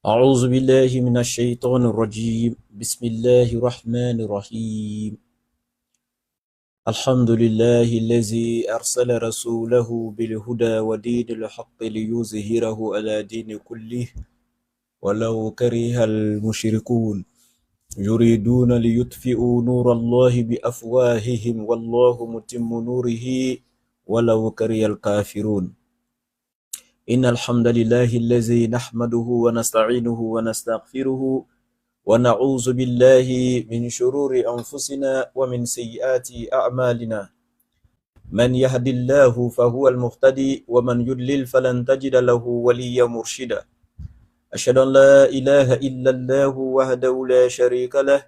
أعوذ بالله من الشيطان الرجيم بسم الله الرحمن الرحيم الحمد لله الذي أرسل رسوله بالهدى ودين الحق ليظهره على دين كله ولو كره المشركون يريدون ليطفئوا نور الله بأفواههم والله متم نوره ولو كره الكافرون إن الحمد لله الذي نحمده ونستعينه ونستغفره ونعوذ بالله من شرور أنفسنا ومن سيئات أعمالنا من يهد الله فهو المهتدي ومن يضلل فلن تجد له وليا مرشدا أشهد أن لا إله إلا الله وحده لا شريك له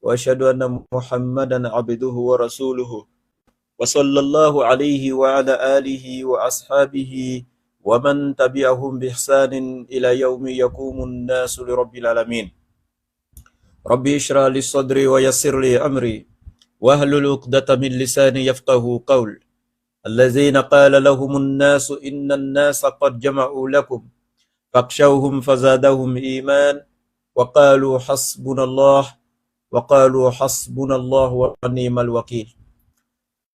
وأشهد أن محمدا عبده ورسوله وصلى الله عليه وعلى آله وأصحابه ومن تبعهم بإحسان إلى يوم يقوم الناس لرب العالمين ربي اشرح لي صدري ويسر لي أمري واحلل عقدة من لساني يفقه قول الذين قال لهم الناس إن الناس قد جمعوا لكم فاخشوهم فزادهم إيمان وقالوا حسبنا الله ونعم الوكيل.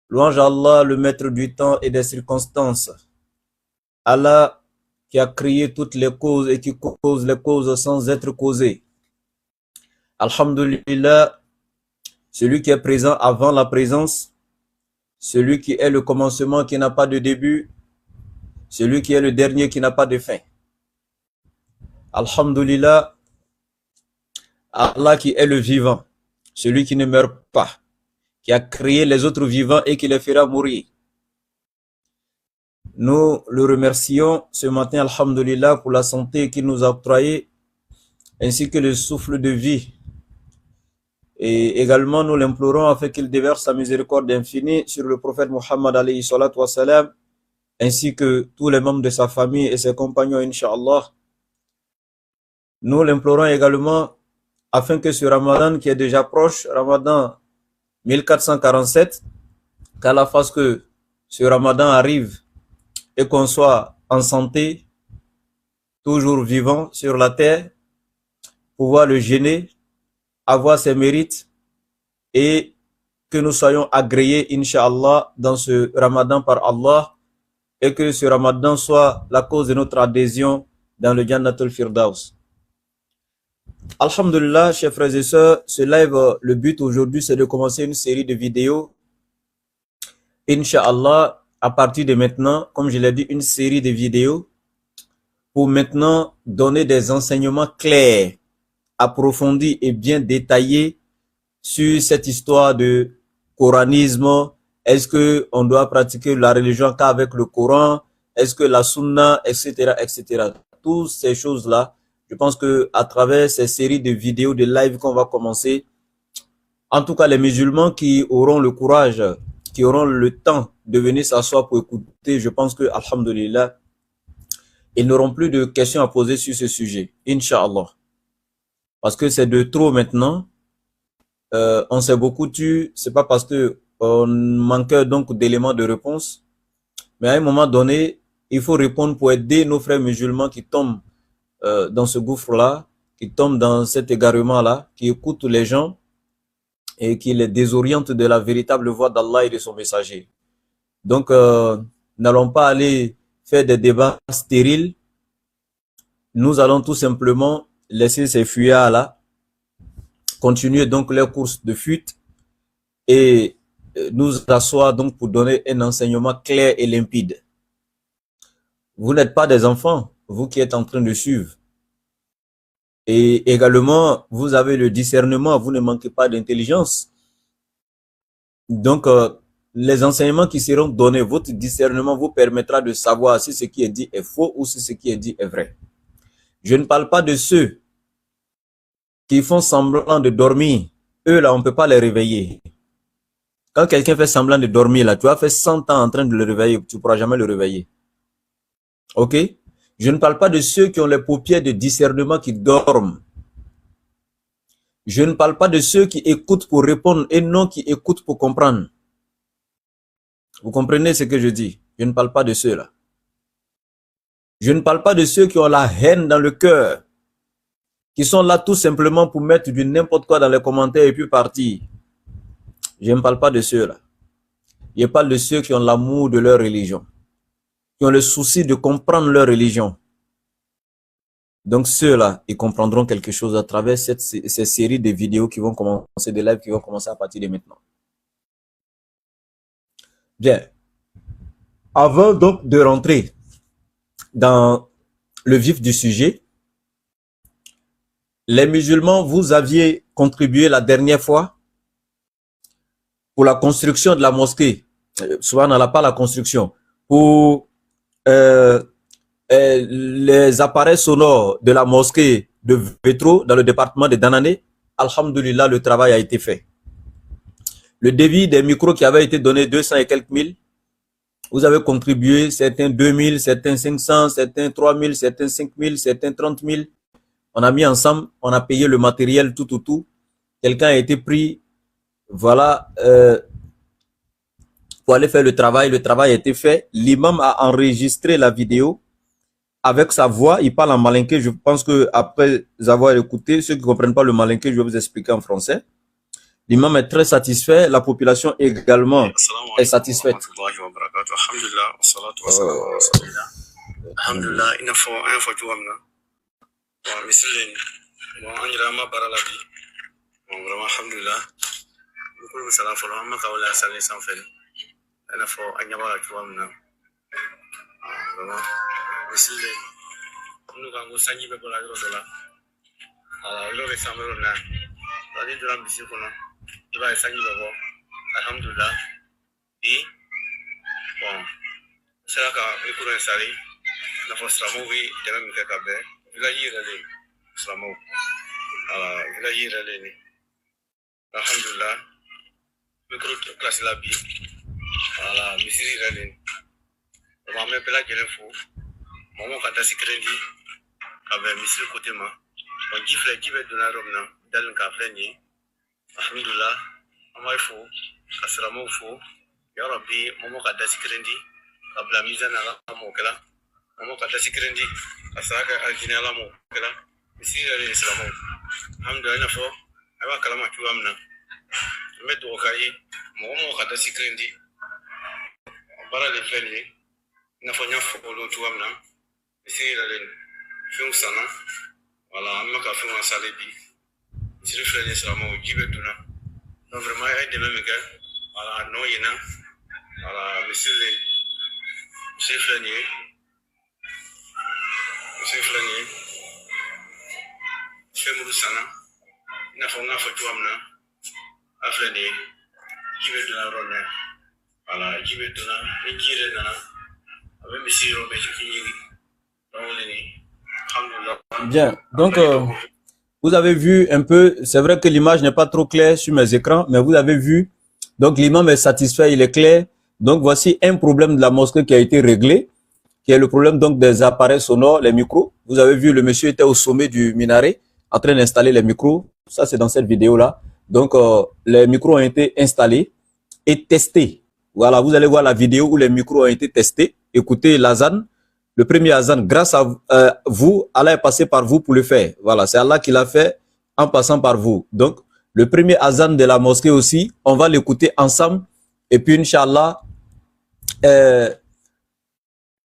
Louange à Allah, le maître du temps et des circonstances. Allah qui a créé toutes les causes et qui cause les causes sans être causées. Alhamdulillah, celui qui est présent avant la présence, celui qui est le commencement qui n'a pas de début, celui qui est le dernier qui n'a pas de fin. Alhamdulillah, Allah qui est le vivant, celui qui ne meurt pas, qui a créé les autres vivants et qui les fera mourir. Nous le remercions ce matin, alhamdulillah, pour la santé qu'il nous a octroyée, ainsi que le souffle de vie. Et également, nous l'implorons afin qu'il déverse sa miséricorde infinie sur le prophète Muhammad alayhi salatu wassalam, ainsi que tous les membres de sa famille et ses compagnons, Inch'Allah. Nous l'implorons également afin que ce Ramadan qui est déjà proche, Ramadan 1447, qu'Allah fasse que ce Ramadan arrive et qu'on soit en santé, toujours vivant sur la terre, pouvoir le jeûner, avoir ses mérites et que nous soyons agréés, Inch'Allah, dans ce Ramadan par Allah et que ce Ramadan soit la cause de notre adhésion dans le Jannatul Firdaus. Alhamdulillah, chers frères et sœurs, ce live, le but aujourd'hui, c'est de commencer une série de vidéos. Inch'Allah, à partir de maintenant, comme je l'ai dit, une série de vidéos pour maintenant donner des enseignements clairs, approfondis et bien détaillés sur cette histoire de coranisme. Est-ce que on doit pratiquer la religion qu'avec le Coran? Est-ce que la Sunna, etc., etc. Toutes ces choses-là, je pense que à travers ces séries de vidéos, de live qu'on va commencer, en tout cas les musulmans qui auront le courage, qui auront le temps de venir s'asseoir pour écouter, je pense que, alhamdulillah, ils n'auront plus de questions à poser sur ce sujet, Inch'Allah. Parce que c'est de trop maintenant. On s'est beaucoup tué, c'est pas parce que on manquait donc d'éléments de réponse, mais à un moment donné, il faut répondre pour aider nos frères musulmans qui tombent dans ce gouffre-là, qui tombent dans cet égarement-là, qui écoutent les gens et qui les désorientent de la véritable voix d'Allah et de son messager. Donc, n'allons pas aller faire des débats stériles. Nous allons tout simplement laisser ces fuyards-là continuer donc leur course de fuite et nous asseoir donc pour donner un enseignement clair et limpide. Vous n'êtes pas des enfants, vous qui êtes en train de suivre. Et également, vous avez le discernement, vous ne manquez pas d'intelligence. Donc, les enseignements qui seront donnés, votre discernement vous permettra de savoir si ce qui est dit est faux ou si ce qui est dit est vrai. Je ne parle pas de ceux qui font semblant de dormir. Eux, là, on ne peut pas les réveiller. Quand quelqu'un fait semblant de dormir, là, tu as fait 100 ans en train de le réveiller, tu ne pourras jamais le réveiller. Ok? Je ne parle pas de ceux qui ont les paupières de discernement qui dorment. Je ne parle pas de ceux qui écoutent pour répondre et non qui écoutent pour comprendre. Vous comprenez ce que je dis? Je ne parle pas de ceux-là. Je ne parle pas de ceux qui ont la haine dans le cœur. qui sont là tout simplement pour mettre du n'importe quoi dans les commentaires et puis partir. Je ne parle pas de ceux-là. Je parle de ceux qui ont l'amour de leur religion, qui ont le souci de comprendre leur religion. Donc ceux-là, ils comprendront quelque chose à travers cette série de vidéos qui vont commencer, des lives qui vont commencer à partir de maintenant. Bien. Avant donc de rentrer dans le vif du sujet, les musulmans, vous aviez contribué la dernière fois pour la construction de la mosquée. Souvent, on n'a pas la construction. Pour les appareils sonores de la mosquée de Vétro dans le département de Danané. Alhamdulillah, le travail a été fait. Le devis des micros qui avait été donné 200 et quelques mille, vous avez contribué, certains 2000, certains 500, certains 3000, certains 5000, certains 30 000. On a mis ensemble, on a payé le matériel, tout. Quelqu'un a été pris, voilà, pour aller faire le travail a été fait. L'imam a enregistré la vidéo avec sa voix, il parle en malinké. Je pense que après avoir écouté, ceux qui ne comprennent pas le malinké, je vais vous expliquer en français. L'imam est très satisfait, la population également est satisfaite. Alhamdulillah. Et bon, c'est là que les courants salés, la force la mauvaise, de même que Kabé, village relais, la mauvaise, village relais. Alhamdulillah, micro classe la vie, voilà, misiri relais. On va mettre là qu'il faut. Maman quand t'as si crédit, avec misiri côté ma, on dit frère, dit de la robe na, dans le café ni. Alhamdulillah, on va il faut. Assalamu alaikum. Ya Rabbi, momo kada sikrendi, abla mizana la mokela. Momo kada sikrendi, asaka aljina la mokela. Misira le islamu. Alhamdulillah fo, aba kalama tu amna. Medo kai, momo kada sikrendi. Bara le feli, na fo nya fo lo tu amna. Misira le fiu sana. Wala amma ka fiu salebi. Misira feli islamu jibe tuna. Donc vraiment il y a des mêmes gars. Voilà, non, il y en a. Voilà, monsieur Flanier. Monsieur Flanier. Monsieur Moussana. Il n'a pas fait amna. À Flanier. Qui veut de la ronde. Voilà, qui veut de la. Et qui est là. Avec monsieur Robert Chikini. Bien, donc vous avez vu un peu, c'est vrai que l'image n'est pas trop claire sur mes écrans, mais vous avez vu. Donc l'imam est satisfait, il est clair. Donc voici un problème de la mosquée qui a été réglé, qui est le problème donc des appareils sonores, les micros. Vous avez vu, le monsieur était au sommet du minaret en train d'installer les micros. Ça, c'est dans cette vidéo-là. Donc les micros ont été installés et testés. Voilà, vous allez voir la vidéo où les micros ont été testés. Écoutez l'azan, le premier azan, grâce à vous, Allah est passé par vous pour le faire. Voilà, c'est Allah qui l'a fait en passant par vous. Donc, le premier azan de la mosquée aussi, on va l'écouter ensemble. Et puis, Inch'Allah,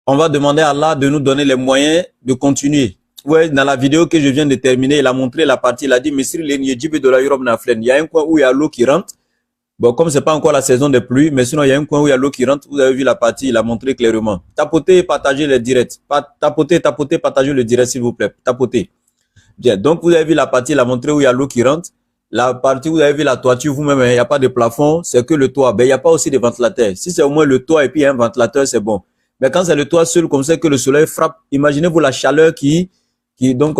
on va demander à Allah de nous donner les moyens de continuer. Ouais, dans la vidéo que je viens de terminer, il a montré la partie, il a dit, il y a un coin où il y a l'eau qui rentre. Bon, comme c'est pas encore la saison des pluies, mais sinon, il y a un coin où il y a l'eau qui rentre. Vous avez vu la partie, il a montré clairement. Tapotez, partagez les directs. Tapotez, partagez le direct, s'il vous plaît. Tapotez. Bien. Donc, vous avez vu la partie, il a montré où il y a l'eau qui rentre. La partie où vous avez vu la toiture, vous-même, il n'y a pas de plafond, c'est que le toit. Ben, il n'y a pas aussi de ventilateur. Si c'est au moins le toit et puis il y a un ventilateur, c'est bon. Mais quand c'est le toit seul, comme ça que le soleil frappe, imaginez-vous la chaleur qui est dans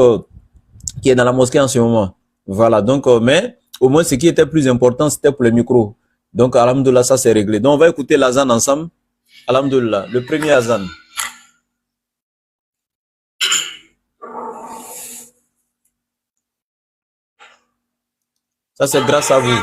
la mosquée en ce moment. Voilà. Donc, mais, au moins, ce qui était plus important, c'était pour les micros. Donc, alhamdoulilah, ça c'est réglé. Donc, on va écouter l'azan ensemble. Alhamdoulilah, le premier azan. Ça, c'est grâce à vous.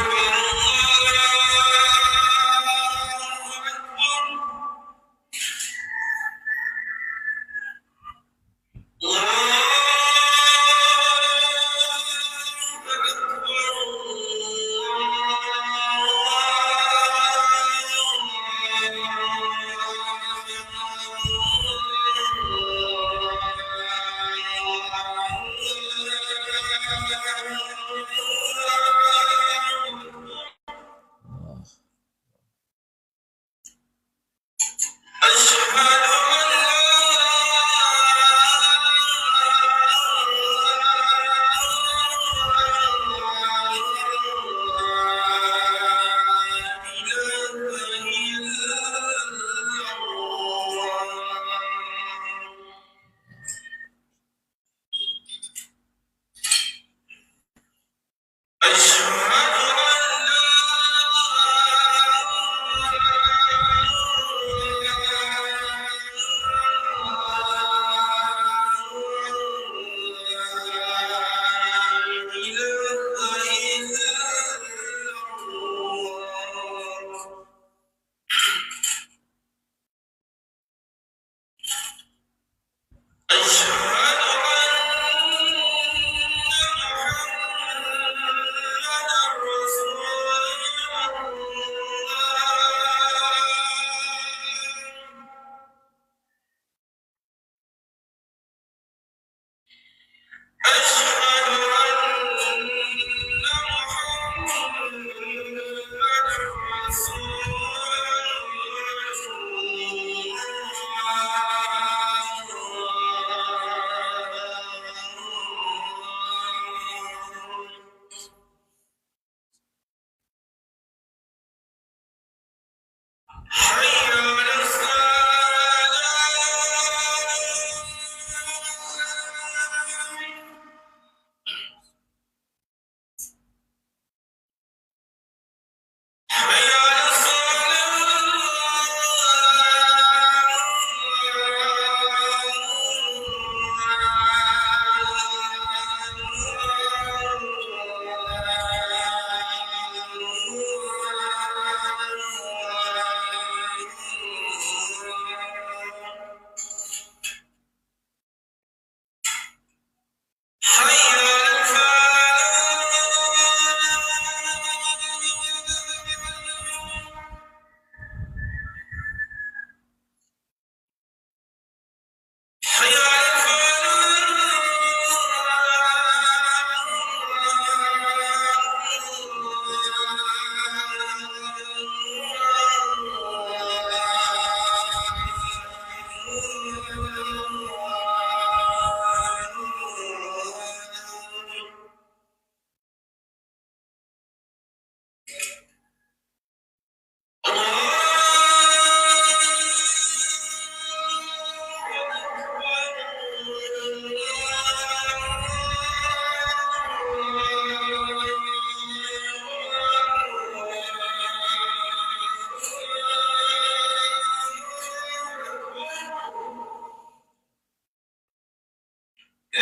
Ah,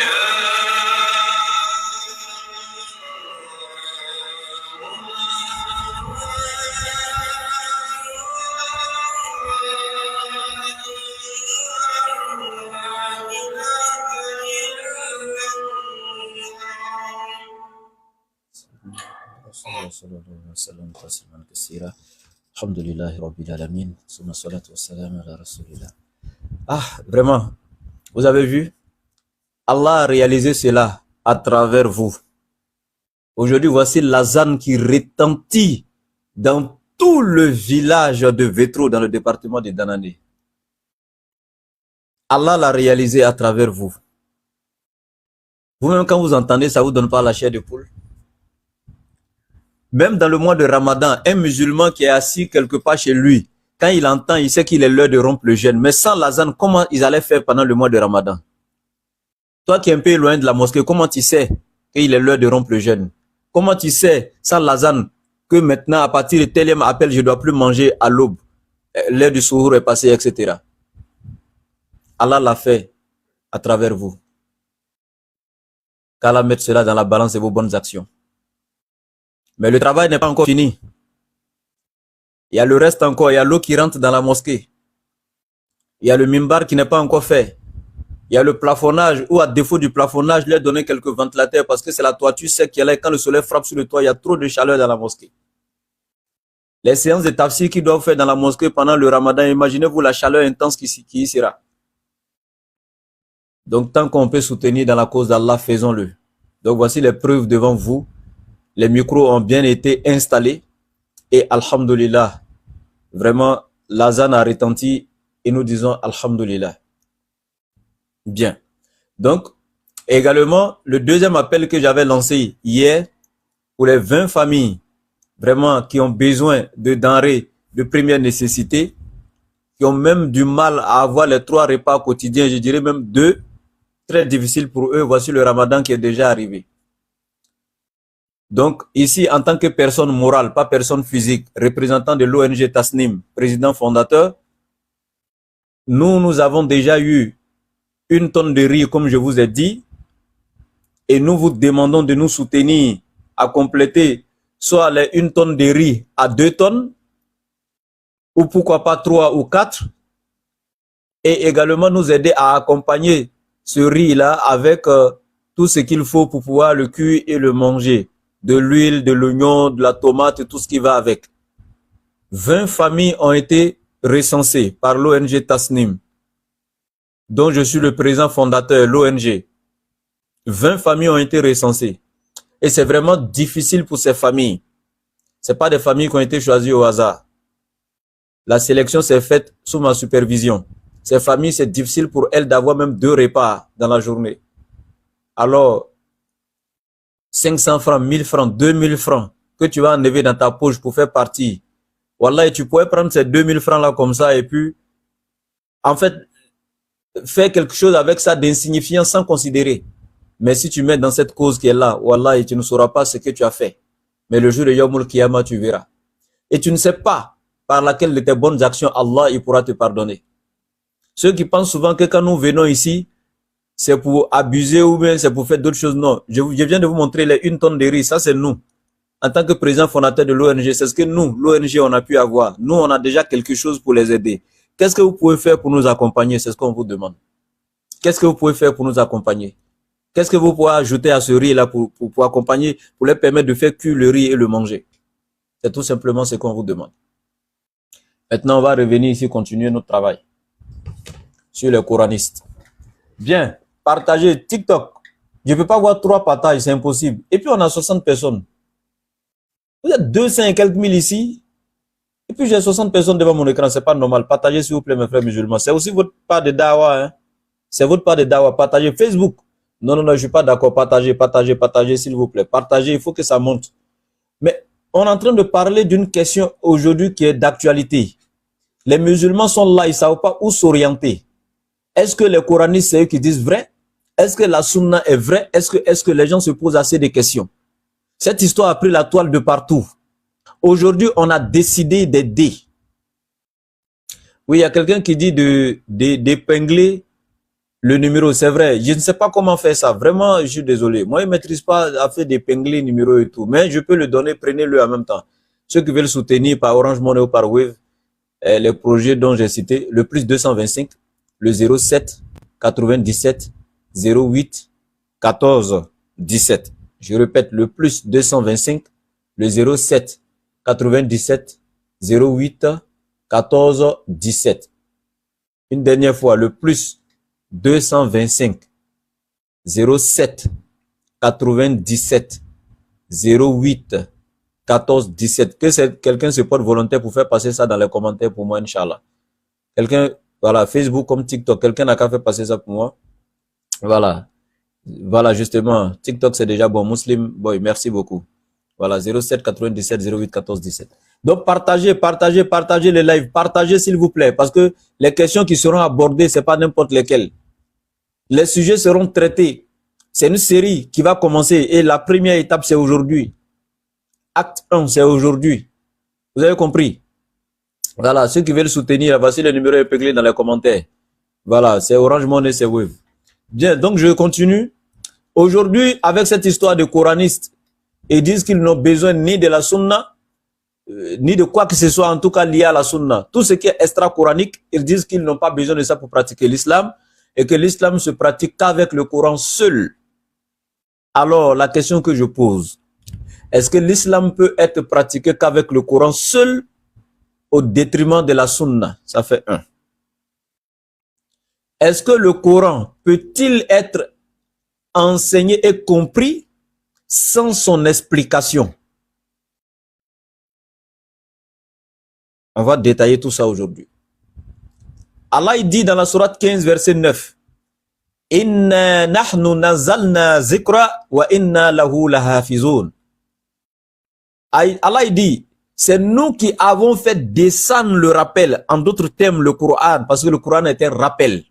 vraiment, vous avez vu, Allah a réalisé cela à travers vous. Aujourd'hui, voici l'azan qui retentit dans tout le village de Vétro, dans le département de Danané. Allah l'a réalisé à travers vous. Vous-même, quand vous entendez, ça ne vous donne pas la chair de poule. Même dans le mois de Ramadan, un musulman qui est assis quelque part chez lui, quand il entend, il sait qu'il est l'heure de rompre le jeûne. Mais sans l'azan, comment ils allaient faire pendant le mois de Ramadan? Toi qui es un peu loin de la mosquée, comment tu sais qu'il est l'heure de rompre le jeûne? Comment tu sais, sans l'azan, que maintenant, à partir de tel appel, je ne dois plus manger à l'aube, l'heure du souhour est passée, etc. Allah l'a fait à travers vous. Qu'Allah mette cela dans la balance de vos bonnes actions. Mais le travail n'est pas encore fini. Il y a le reste encore, il y a l'eau qui rentre dans la mosquée. Il y a le mimbar qui n'est pas encore fait. Il y a le plafonnage, ou à défaut du plafonnage, leur donner quelques ventilateurs parce que c'est la toiture sec qui est là. Quand le soleil frappe sur le toit, il y a trop de chaleur dans la mosquée. Les séances de tafsir qu'ils doivent faire dans la mosquée pendant le Ramadan, imaginez-vous la chaleur intense qui y sera. Donc tant qu'on peut soutenir dans la cause d'Allah, faisons-le. Donc voici les preuves devant vous. Les micros ont bien été installés et alhamdulillah, vraiment l'azan a retenti et nous disons alhamdulillah. Bien. Donc, également, le deuxième appel que j'avais lancé hier pour les 20 familles vraiment qui ont besoin de denrées de première nécessité, qui ont même du mal à avoir les 3 repas quotidiens, je dirais même 2, très difficile pour eux. Voici le Ramadan qui est déjà arrivé. Donc, ici, en tant que personne morale, pas personne physique, représentant de l'ONG Tasnim, président fondateur, nous avons déjà eu 1 tonne de riz, comme je vous ai dit, et nous vous demandons de nous soutenir à compléter soit les 1 tonne de riz à 2 tonnes, ou pourquoi pas 3 ou 4, et également nous aider à accompagner ce riz-là avec tout ce qu'il faut pour pouvoir le cuire et le manger. De l'huile, de l'oignon, de la tomate, tout ce qui va avec. 20 familles ont été recensées par l'ONG Tasnim, dont je suis le président fondateur, l'ONG. 20 familles ont été recensées. Et c'est vraiment difficile pour ces familles. Ce n'est pas des familles qui ont été choisies au hasard. La sélection s'est faite sous ma supervision. Ces familles, c'est difficile pour elles d'avoir même 2 repas dans la journée. Alors, 500 francs, 1000 francs, 2000 francs que tu vas enlever dans ta poche pour faire partie. Wallah, tu pourrais prendre ces 2000 francs là comme ça et puis, en fait, faire quelque chose avec ça d'insignifiant sans considérer. Mais si tu mets dans cette cause qui est là, Wallah, tu ne sauras pas ce que tu as fait. Mais le jour de Yawmul Qiyamah, tu verras. Et tu ne sais pas par laquelle de tes bonnes actions, Allah, il pourra te pardonner. Ceux qui pensent souvent que quand nous venons ici, c'est pour abuser ou bien c'est pour faire d'autres choses. Non, je viens de vous montrer les 1 tonne de riz. Ça, c'est nous. En tant que président fondateur de l'ONG, c'est ce que nous, l'ONG, on a pu avoir. Nous, on a déjà quelque chose pour les aider. Qu'est-ce que vous pouvez faire pour nous accompagner? C'est ce qu'on vous demande. Qu'est-ce que vous pouvez faire pour nous accompagner? Qu'est-ce que vous pouvez ajouter à ce riz-là pour accompagner, pour les permettre de faire cuire le riz et le manger? C'est tout simplement ce qu'on vous demande. Maintenant, on va revenir ici, continuer notre travail sur les coranistes. Bien. Partagez TikTok. Je ne peux pas voir 3 partages, c'est impossible. Et puis on a 60 personnes. Vous êtes 200 et quelques mille ici. Et puis j'ai 60 personnes devant mon écran, c'est pas normal. Partagez s'il vous plaît mes frères musulmans. C'est aussi votre part de dawa. Hein? C'est votre part de dawa. Partagez Facebook. Non, je ne suis pas d'accord. Partagez s'il vous plaît. Partagez, il faut que ça monte. Mais on est en train de parler d'une question aujourd'hui qui est d'actualité. Les musulmans sont là, ils ne savent pas où s'orienter. Est-ce que les coranistes, c'est eux qui disent vrai? Est-ce que la sunna est vraie? Est-ce que les gens se posent assez de questions? Cette histoire a pris la toile de partout. Aujourd'hui, on a décidé d'aider. Oui, il y a quelqu'un qui dit d'épingler le numéro, c'est vrai. Je ne sais pas comment faire ça. Vraiment, je suis désolé. Moi, je ne maîtrise pas à faire d'épingler numéro et tout. Mais je peux le donner, prenez-le en même temps. Ceux qui veulent soutenir par Orange Money ou par Wave, les projets dont j'ai cité, le plus 225, le 07 97 08 14 17. Je répète, le plus 225, le 07 97 08 14 17. Une dernière fois, le plus 225 07 97 08 14 17. Que quelqu'un se porte volontaire pour faire passer ça dans les commentaires pour moi, Inch'Allah. Quelqu'un, voilà, Facebook comme TikTok, quelqu'un n'a qu'à faire passer ça pour moi. Voilà. Voilà, justement, TikTok c'est déjà bon. Muslim Boy, merci beaucoup. Voilà, 07 97 08 14 17. Donc, partagez les lives. Partagez, s'il vous plaît, parce que les questions qui seront abordées, c'est pas n'importe lesquelles. Les sujets seront traités. C'est une série qui va commencer et la première étape, c'est aujourd'hui. Acte 1, c'est aujourd'hui. Vous avez compris? Voilà, ceux qui veulent soutenir, voici le numéro épinglé dans les commentaires. Voilà, c'est Orange Money, c'est Wave. Bien, donc je continue. Aujourd'hui, avec cette histoire de coranistes, ils disent qu'ils n'ont besoin ni de la sunna, ni de quoi que ce soit, en tout cas lié à la sunna. Tout ce qui est extra-coranique, ils disent qu'ils n'ont pas besoin de ça pour pratiquer l'islam et que l'islam se pratique qu'avec le Coran seul. Alors, la question que je pose, est-ce que l'islam peut être pratiqué qu'avec le Coran seul au détriment de la sunna? Ça fait 1. Est-ce que le Coran peut-il être enseigné et compris sans son explication? On va détailler tout ça aujourd'hui. Allah il dit dans la sourate 15 verset 9, Inna nahnu nazalna zikra wa inna lahu lahafizun. Allah il dit, c'est nous qui avons fait descendre le rappel, en d'autres termes le Coran, parce que le Coran est un rappel.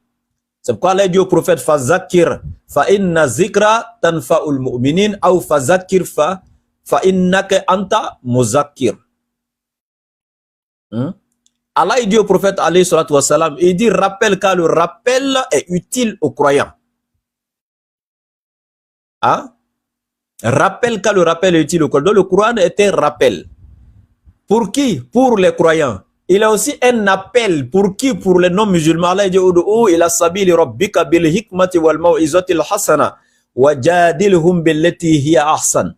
C'est pourquoi Allah dit au prophète, Fazakir fa inna zikra tanfa'ul mu'minin ou fazakir fa innaka anta muzakir. Allah il dit au prophète alayhi salatu wassalam, il dit rappelle car le rappel est utile aux croyants. Hein? Rappelle car le rappel est utile aux croyants. Donc le Coran est un rappel. Pour qui? Pour les croyants. Il a aussi un appel pour qui? Pour les non-musulmans. Allah dit ud'u ila sabili rabbika bil hikmati wal mau'izatil hasana wajadilhum billati hiya ahsan.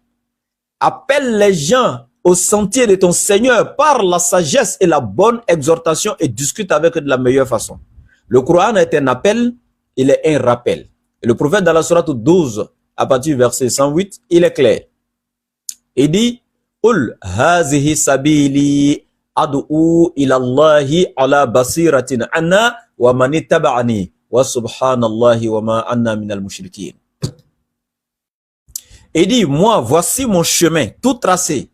Appelle les gens au sentier de ton Seigneur par la sagesse et la bonne exhortation et discute avec eux de la meilleure façon. Le Coran est un appel, il est un rappel. Et le prophète dans la sourate 12, à partir du verset 108, il est clair. Il dit Ul hazihi sabili ad'u ila Allahi ala basiratin anna wa man ittaba'ani wa subhanallahi wa ma anna minal mushrikin. Il dit, moi, voici mon chemin, tout tracé.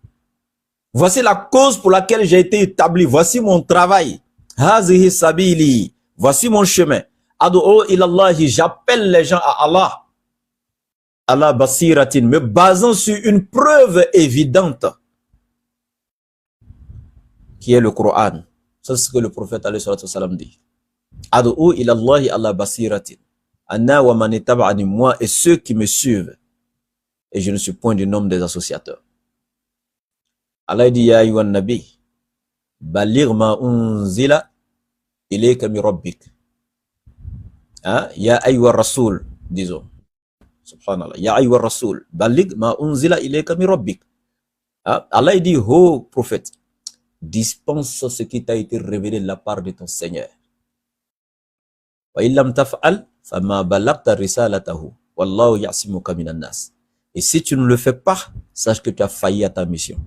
Voici la cause pour laquelle j'ai été établi. Voici mon travail. Hazihi sabili. Voici mon chemin. Ad'u ila Allahi. J'appelle les gens à Allah. Allah basiratin. Me basant sur une preuve évidente. Qui est le Coran. C'est ce que le prophète alayhi salam dit. Ad'u ila Allahi ala basiratin. Anna wa man ittaba'ani. Moi et ceux qui me suivent. Et je ne suis point du nombre des associateurs. Allah dit ya ayyuhan nabi baligh ma unzila ilayka min rabbik. Ya ayyuhar rasul, disons. Subhanallah. Ya ayyuhar rasul baligh ma unzila ilayka min rabbik. Allah dit ô prophète, dispense ce qui t'a été révélé de la part de ton Seigneur. Wa illam taf'al fama balaghta risalatahu wallahu ya'simuka minan nas. Et si tu ne le fais pas, sache que tu as failli à ta mission.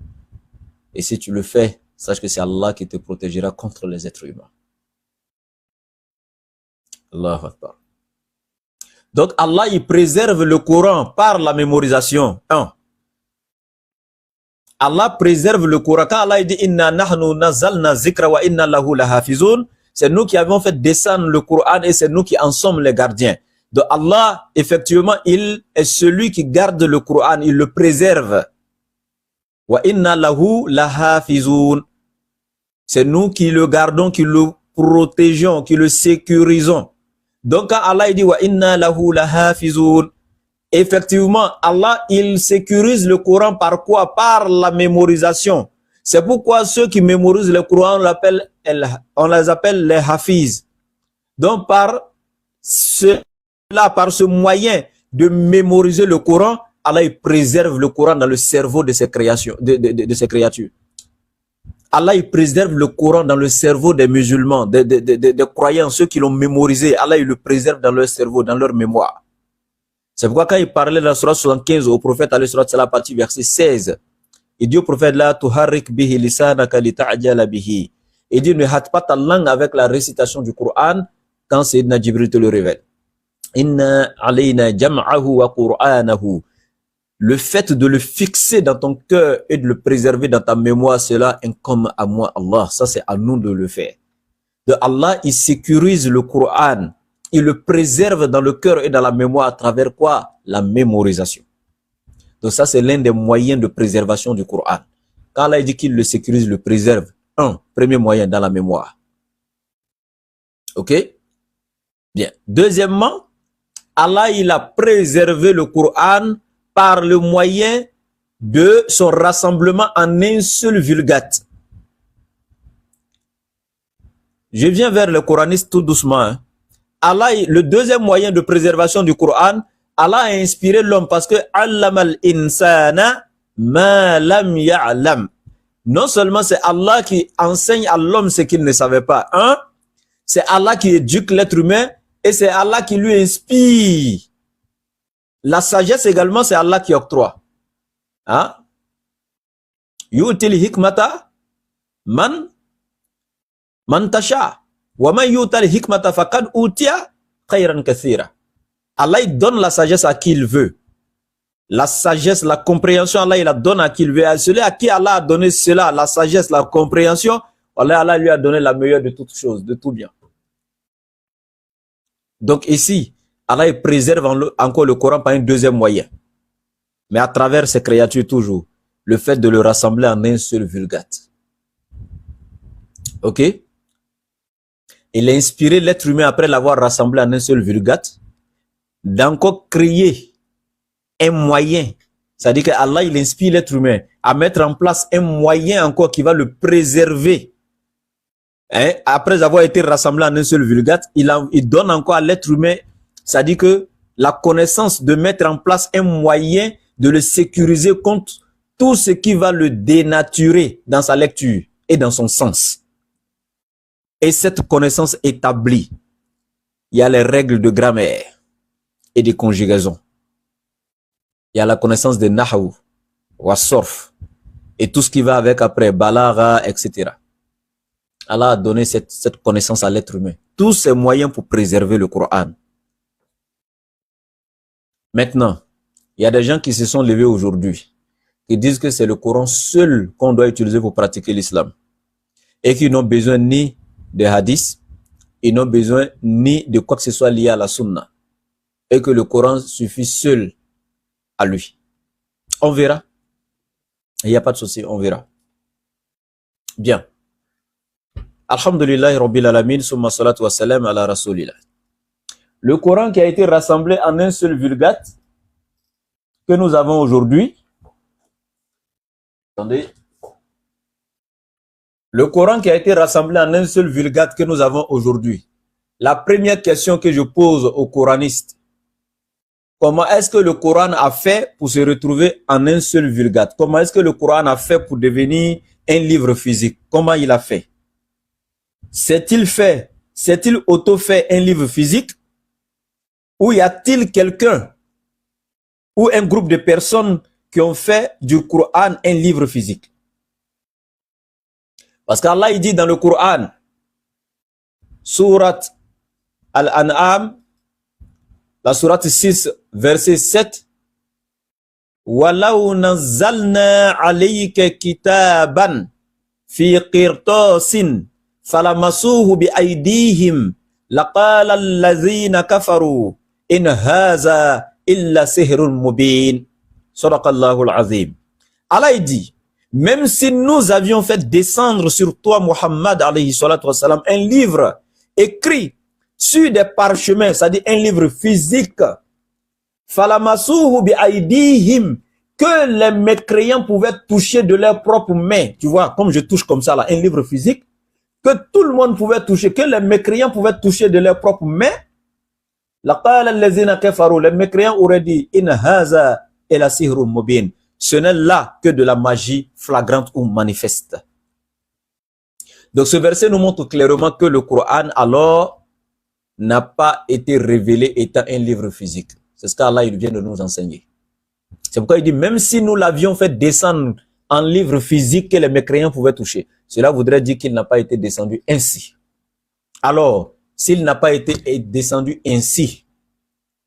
Et si tu le fais, sache que c'est Allah qui te protégera contre les êtres humains. Allahu Akbar. Donc Allah, il préserve le Coran par la mémorisation. 1. Allah préserve le Coran. Quand Allah dit « Inna nahnu nazalna zikra wa inna lahu lahafizun », c'est nous qui avons fait descendre le Coran et c'est nous qui en sommes les gardiens. Donc Allah, effectivement, il est celui qui garde le Coran, il le préserve. Wa inna lahu lahafizun. C'est nous qui le gardons, qui le protégeons, qui le sécurisons. Donc quand Allah il dit wa inna lahu lahafizun, effectivement Allah il sécurise le Coran par quoi? Par la mémorisation. C'est pourquoi ceux qui mémorisent le Coran on les appelle les hafiz. Donc par ce moyen de mémoriser le Coran, Allah il préserve le Coran dans le cerveau de ses créations, de ses créatures. Allah il préserve le Coran dans le cerveau des musulmans, des croyants, ceux qui l'ont mémorisé. Allah il le préserve dans leur cerveau, dans leur mémoire. C'est pourquoi quand il parlait dans la sourate 75 au prophète, c'est la partie verset 16, il dit au prophète là, tuharrik bihi lisanaka lita'jala bihi. Il dit ne hâte pas ta langue avec la récitation du Coran quand Sayyidina Jibril te le révèle. Inna alayna jam'ahu wa qur'anahu. Le fait de le fixer dans ton cœur et de le préserver dans ta mémoire, cela incombe à moi, Allah. Ça, c'est à nous de le faire. De Allah, il sécurise le Coran. Il le préserve dans le cœur et dans la mémoire à travers quoi? La mémorisation. Donc ça, c'est l'un des moyens de préservation du Coran. Quand Allah dit qu'il le sécurise, le préserve. Premier moyen dans la mémoire. Ok? Bien. Deuxièmement, Allah, il a préservé le Coran par le moyen de son rassemblement en un seul vulgate. Je viens vers le coraniste tout doucement. Hein. Allah, le deuxième moyen de préservation du Coran, Allah a inspiré l'homme parce que Allamal insana ma lam ya'lam. Non seulement c'est Allah qui enseigne à l'homme ce qu'il ne savait pas. C'est Allah qui éduque l'être humain et c'est Allah qui lui inspire. La sagesse également, c'est Allah qui octroie. Hein? Yu'til hikmata man tasha. Wa man yu'tal hikmata faqad utiya khayran kathira. Allah il donne la sagesse à qui il veut. La sagesse, la compréhension, Allah il la donne à qui il veut. À celui à qui Allah a donné cela, la sagesse, la compréhension, Allah lui a donné la meilleure de toutes choses, de tout bien. Donc ici, Allah il préserve encore le Coran par un deuxième moyen. Mais à travers ces créatures toujours. Le fait de le rassembler en un seul vulgate. Ok? Il a inspiré l'être humain après l'avoir rassemblé en un seul vulgate d'encore créer un moyen. C'est-à-dire que Allah il inspire l'être humain à mettre en place un moyen encore qui va le préserver. Hein? Après avoir été rassemblé en un seul vulgate, il donne encore à l'être humain. C'est-à-dire que la connaissance de mettre en place un moyen de le sécuriser contre tout ce qui va le dénaturer dans sa lecture et dans son sens. Et cette connaissance établie, il y a les règles de grammaire et de conjugaison. Il y a la connaissance de Nahaw, wa Sorf, et tout ce qui va avec après, Balagha, etc. Allah a donné cette connaissance à l'être humain. Tous ces moyens pour préserver le Coran. Maintenant, il y a des gens qui se sont levés aujourd'hui, qui disent que c'est le Coran seul qu'on doit utiliser pour pratiquer l'islam. Et qui n'ont besoin ni de hadiths, ils n'ont besoin ni de quoi que ce soit lié à la sunna. Et que le Coran suffit seul à lui. On verra. Il n'y a pas de souci, on verra. Bien. Alhamdulillah Rabbil Alamin, summa salatu wa salam ala rasulillah. Le Coran qui a été rassemblé en un seul vulgate que nous avons aujourd'hui. Attendez. Le Coran qui a été rassemblé en un seul vulgate que nous avons aujourd'hui. La première question que je pose aux coranistes. Comment est-ce que le Coran a fait pour se retrouver en un seul vulgate? Comment est-ce que le Coran a fait pour devenir un livre physique? Comment il a fait? S'est-il auto-fait un livre physique? Ou y a-t-il quelqu'un ou un groupe de personnes qui ont fait du Coran un livre physique? Parce qu'Allah il dit dans le Coran, Sourate Al-An'am, la sourate 6, verset 7, وَلَوْ نَزَّلْنَا عَلَيْكَ كِتَابًا فِي قِرْطَاسٍ فَلَمَسُوهُ بِأَيْدِيهِمْ لَقَالَ الَّذِينَ كَفَرُوا إِنْ هَذَا إِلَّا سِحْرٌ مُبِينٌ. صدق الله العظيم. Allah dit, même si nous avions fait descendre sur toi, Muhammad, alayhi salatu wassalam, un livre écrit sur des parchemins, c'est-à-dire un livre physique, falamasuhu bi aydihim, que les mécréants pouvaient toucher de leurs propres mains. Tu vois, comme je touche comme ça là, un livre physique, que tout le monde pouvait toucher, que les mécréants pouvaient toucher de leurs propres mains. Les mécréants auraient dit, in haza ila sihrun mubin. Ce n'est là que de la magie flagrante ou manifeste. Donc ce verset nous montre clairement que le Coran alors n'a pas été révélé étant un livre physique. C'est ce qu'Allah vient de nous enseigner. C'est pourquoi il dit, même si nous l'avions fait descendre en livre physique que les mécréants pouvaient toucher, cela voudrait dire qu'il n'a pas été descendu ainsi. Alors, s'il n'a pas été descendu ainsi,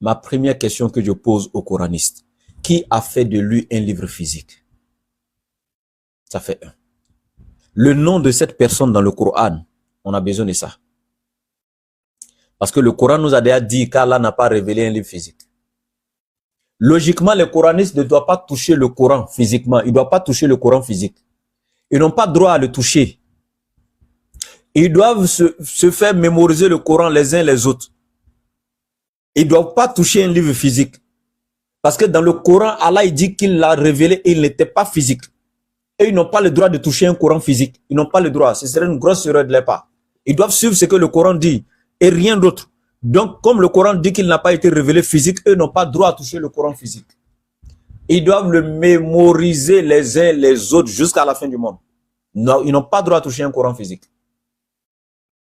ma première question que je pose aux coranistes, qui a fait de lui un livre physique? Ça fait un. Le nom de cette personne dans le Coran, on a besoin de ça. Parce que le Coran nous a déjà dit qu'Allah n'a pas révélé un livre physique. Logiquement, les coranistes ne doivent pas toucher le Coran physiquement. Ils ne doivent pas toucher le Coran physique. Ils n'ont pas droit à le toucher. Ils doivent se faire mémoriser le Coran les uns les autres. Ils ne doivent pas toucher un livre physique. Parce que dans le Coran, Allah il dit qu'il l'a révélé et il n'était pas physique. Et ils n'ont pas le droit de toucher un Coran physique. Ils n'ont pas le droit. Ce serait une grosse erreur de leur part. Ils doivent suivre ce que le Coran dit et rien d'autre. Donc, comme le Coran dit qu'il n'a pas été révélé physique, eux n'ont pas droit à toucher le Coran physique. Ils doivent le mémoriser les uns les autres jusqu'à la fin du monde. Non, ils n'ont pas droit à toucher un Coran physique.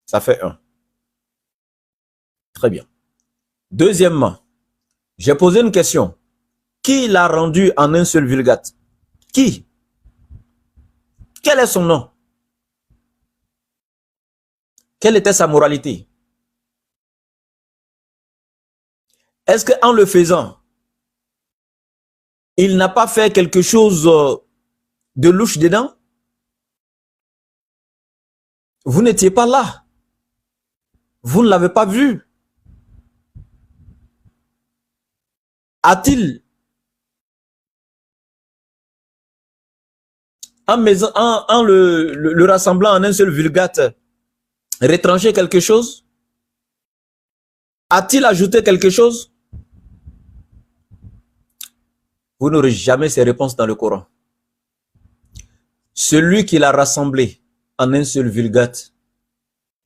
Ça fait un. Très bien. Deuxièmement, j'ai posé une question. Qui l'a rendu en un seul vulgate? Qui? Quel est son nom? Quelle était sa moralité? Est-ce qu'en le faisant, il n'a pas fait quelque chose de louche dedans? Vous n'étiez pas là. Vous ne l'avez pas vu. A-t-il, en le rassemblant en un seul vulgate, retranché quelque chose? A-t-il ajouté quelque chose? Vous n'aurez jamais ces réponses dans le Coran. Celui qui l'a rassemblé en un seul vulgate,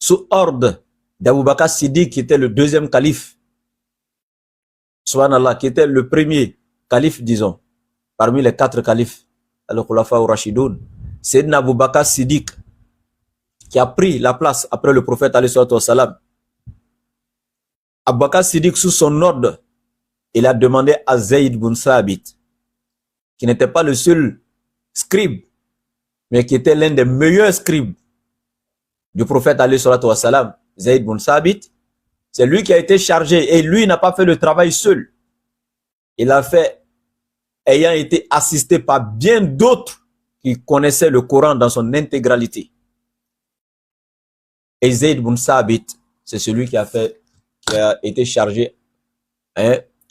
sous ordre d'Abou Bakr Siddiq, qui était le deuxième calife, Subhanallah, qui était le premier calife, disons, parmi les 4 califes, al-Khulafa al-Rashidoun, c'est Abou Bakr Siddiq, qui a pris la place après le prophète alayhi salatu wa salam. Abou Bakr Siddiq, sous son ordre, il a demandé à Zayd ibn Thabit, qui n'était pas le seul scribe, mais qui était l'un des meilleurs scribes du prophète alayhi salatu wa salam, Zayd ibn Thabit. C'est lui qui a été chargé et lui n'a pas fait le travail seul. Il a fait, ayant été assisté par bien d'autres qui connaissaient le Coran dans son intégralité. Et Zayd ibn Thabit, c'est celui qui a été chargé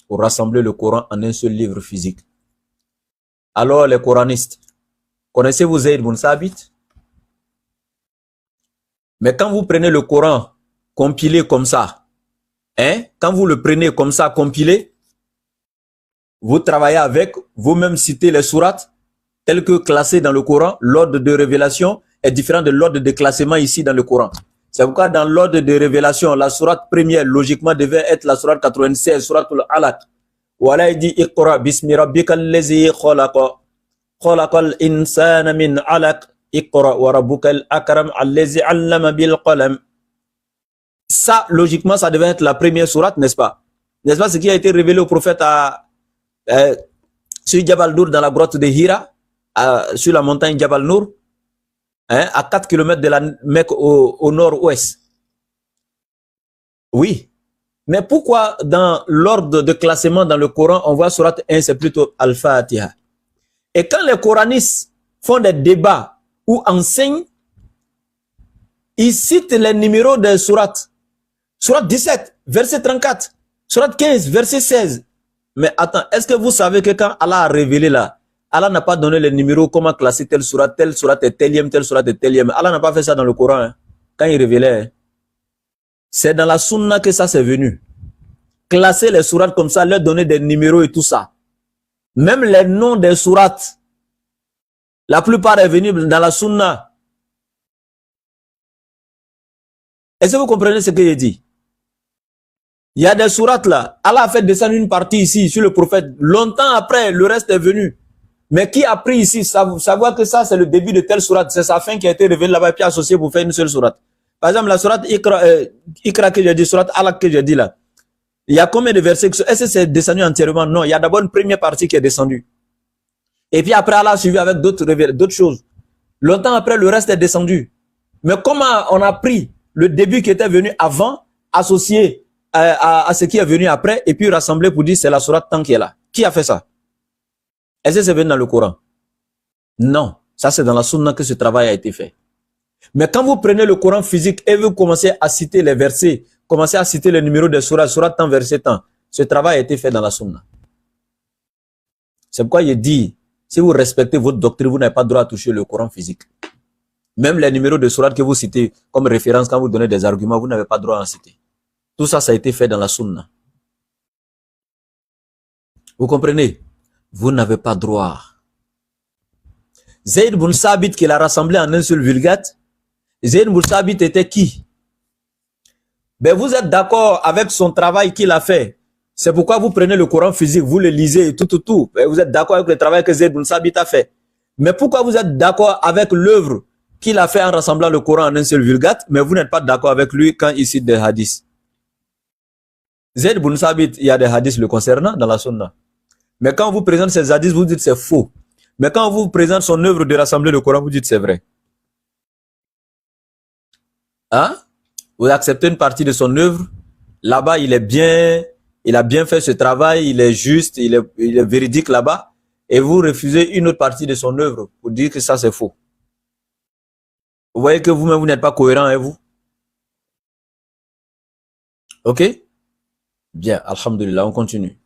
pour rassembler le Coran en un seul livre physique. Alors les coranistes, connaissez-vous Zayd ibn Thabit? Mais quand vous prenez le Coran compilé comme ça, quand vous le prenez comme ça compilé, vous travaillez avec, vous-même citez les sourates telles que classées dans le Coran. L'ordre de révélation est différent de l'ordre de classement ici dans le Coran. C'est pourquoi dans l'ordre de révélation, la sourate première logiquement devait être la sourate 96, suratul Alaq. Voilà, il dit Iqra bismi rabbikal ladzi khalaqa khalaqal insana min alaq Iqra wa rabbukal akram allazi 'allama bil qalam. Ça, logiquement, ça devait être la première sourate, n'est-ce pas? N'est-ce pas ce qui a été révélé au prophète sur Jabal Nour, dans la grotte de Hira, sur la montagne Jabal Nour, à 4 km de la Mecque au nord-ouest. Oui. Mais pourquoi dans l'ordre de classement dans le Coran, on voit sourate 1, c'est plutôt Al-Fatiha. Et quand les coranistes font des débats ou enseignent, ils citent les numéros des sourates. Sourate 17, verset 34. Sourate 15, verset 16. Mais attends, est-ce que vous savez que quand Allah a révélé là, Allah n'a pas donné les numéros, comment classer telle sourate est telle sourate est telle. Allah n'a pas fait ça dans le Coran, quand il révélait. C'est dans la sunna que ça s'est venu. Classer les sourates comme ça, leur donner des numéros et tout ça. Même les noms des sourates, la plupart est venu dans la sunna. Est-ce que vous comprenez ce que j'ai dit? Il y a des sourates là. Allah a fait descendre une partie ici sur le prophète. Longtemps après, le reste est venu. Mais qui a pris ici, savoir que ça c'est le début de telle sourate, c'est sa fin qui a été révélée là-bas et puis associée pour faire une seule sourate. Par exemple, la sourate Ikra que j'ai dit, sourate Alaq que j'ai dit là. Il y a combien de versets? Est-ce que c'est descendu entièrement? Non, il y a d'abord une première partie qui est descendue. Et puis après, Allah a suivi avec d'autres choses. Longtemps après, le reste est descendu. Mais comment on a pris le début qui était venu avant, associé à ce qui est venu après, et puis rassemblé pour dire c'est la sourate tant qui est là? Qui a fait ça? Est-ce que c'est venu dans le Coran? Non, ça c'est dans la sunna que ce travail a été fait. Mais quand vous prenez le Coran physique et vous commencez à citer les versets, commencez à citer les numéros des sourates, sourate tant, verset tant, ce travail a été fait dans la sunna. C'est pourquoi il dit, si vous respectez votre doctrine, vous n'avez pas le droit à toucher le Coran physique. Même les numéros de sourates que vous citez comme référence quand vous donnez des arguments, vous n'avez pas le droit à en citer. Tout ça, ça a été fait dans la sunna. Vous comprenez? Vous n'avez pas droit. Zayd ibn Sabit qui l'a rassemblé en un seul vulgate. Zayd ibn Sabit était qui? Ben vous êtes d'accord avec son travail qu'il a fait. C'est pourquoi vous prenez le Coran physique, vous le lisez et tout. Ben vous êtes d'accord avec le travail que Zayd ibn Sabit a fait. Mais pourquoi vous êtes d'accord avec l'œuvre qu'il a fait en rassemblant le Coran en un seul vulgate, mais vous n'êtes pas d'accord avec lui quand il cite des hadiths? Zayd ibn Sabit, il y a des hadiths le concernant dans la sunna. Mais quand on vous présente ces hadiths, vous dites c'est faux. Mais quand on vous présente son œuvre de rassembler le Coran, vous dites c'est vrai. Hein? Vous acceptez une partie de son œuvre. Là-bas, il a bien fait ce travail, il est juste, il est véridique là-bas. Et vous refusez une autre partie de son œuvre pour dire que ça c'est faux. Vous voyez que vous-même, vous n'êtes pas cohérent, hein, vous? Ok? Bien, alhamdulillah, on continue.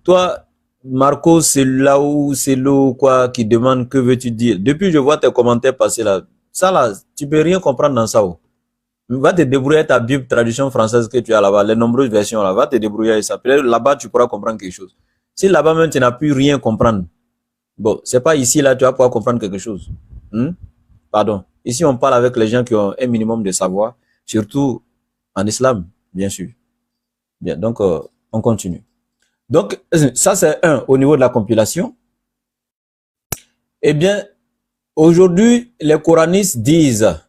Toi, Marco, c'est là où c'est l'eau quoi qui demande que veux-tu dire. Depuis je vois tes commentaires passer là. Ça là, tu peux rien comprendre dans ça. Va te débrouiller avec ta Bible traduction française que tu as là-bas, les nombreuses versions là, va te débrouiller avec ça. Peut-être là-bas tu pourras comprendre quelque chose. Si là-bas même tu n'as pu rien comprendre, bon, c'est pas ici là tu vas pouvoir comprendre quelque chose. Pardon. Ici on parle avec les gens qui ont un minimum de savoir, surtout en islam, bien sûr. Bien, donc on continue. Donc, ça c'est un, au niveau de la compilation. Eh bien, aujourd'hui, les coranistes disent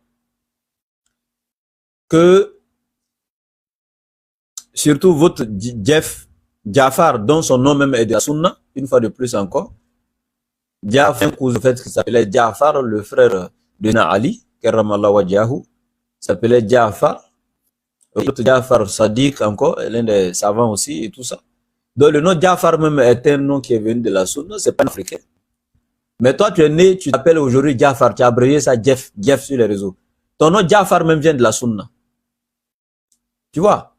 que, surtout votre Jafar, dont son nom même est de la Sunna, une fois de plus encore, Jafar, un fait qui s'appelait Jafar, le frère de Ali, Karramallah Wajahu, s'appelait Jafar, l'autre Jafar Sadiq encore, l'un des savants aussi et tout ça. Donc le nom Jafar même est un nom qui est venu de la Sunna, c'est pas un africain. Mais toi tu es né, tu t'appelles aujourd'hui Jafar, tu as abrégé ça Jeff sur les réseaux. Ton nom Jafar même vient de la Sunna. Tu vois,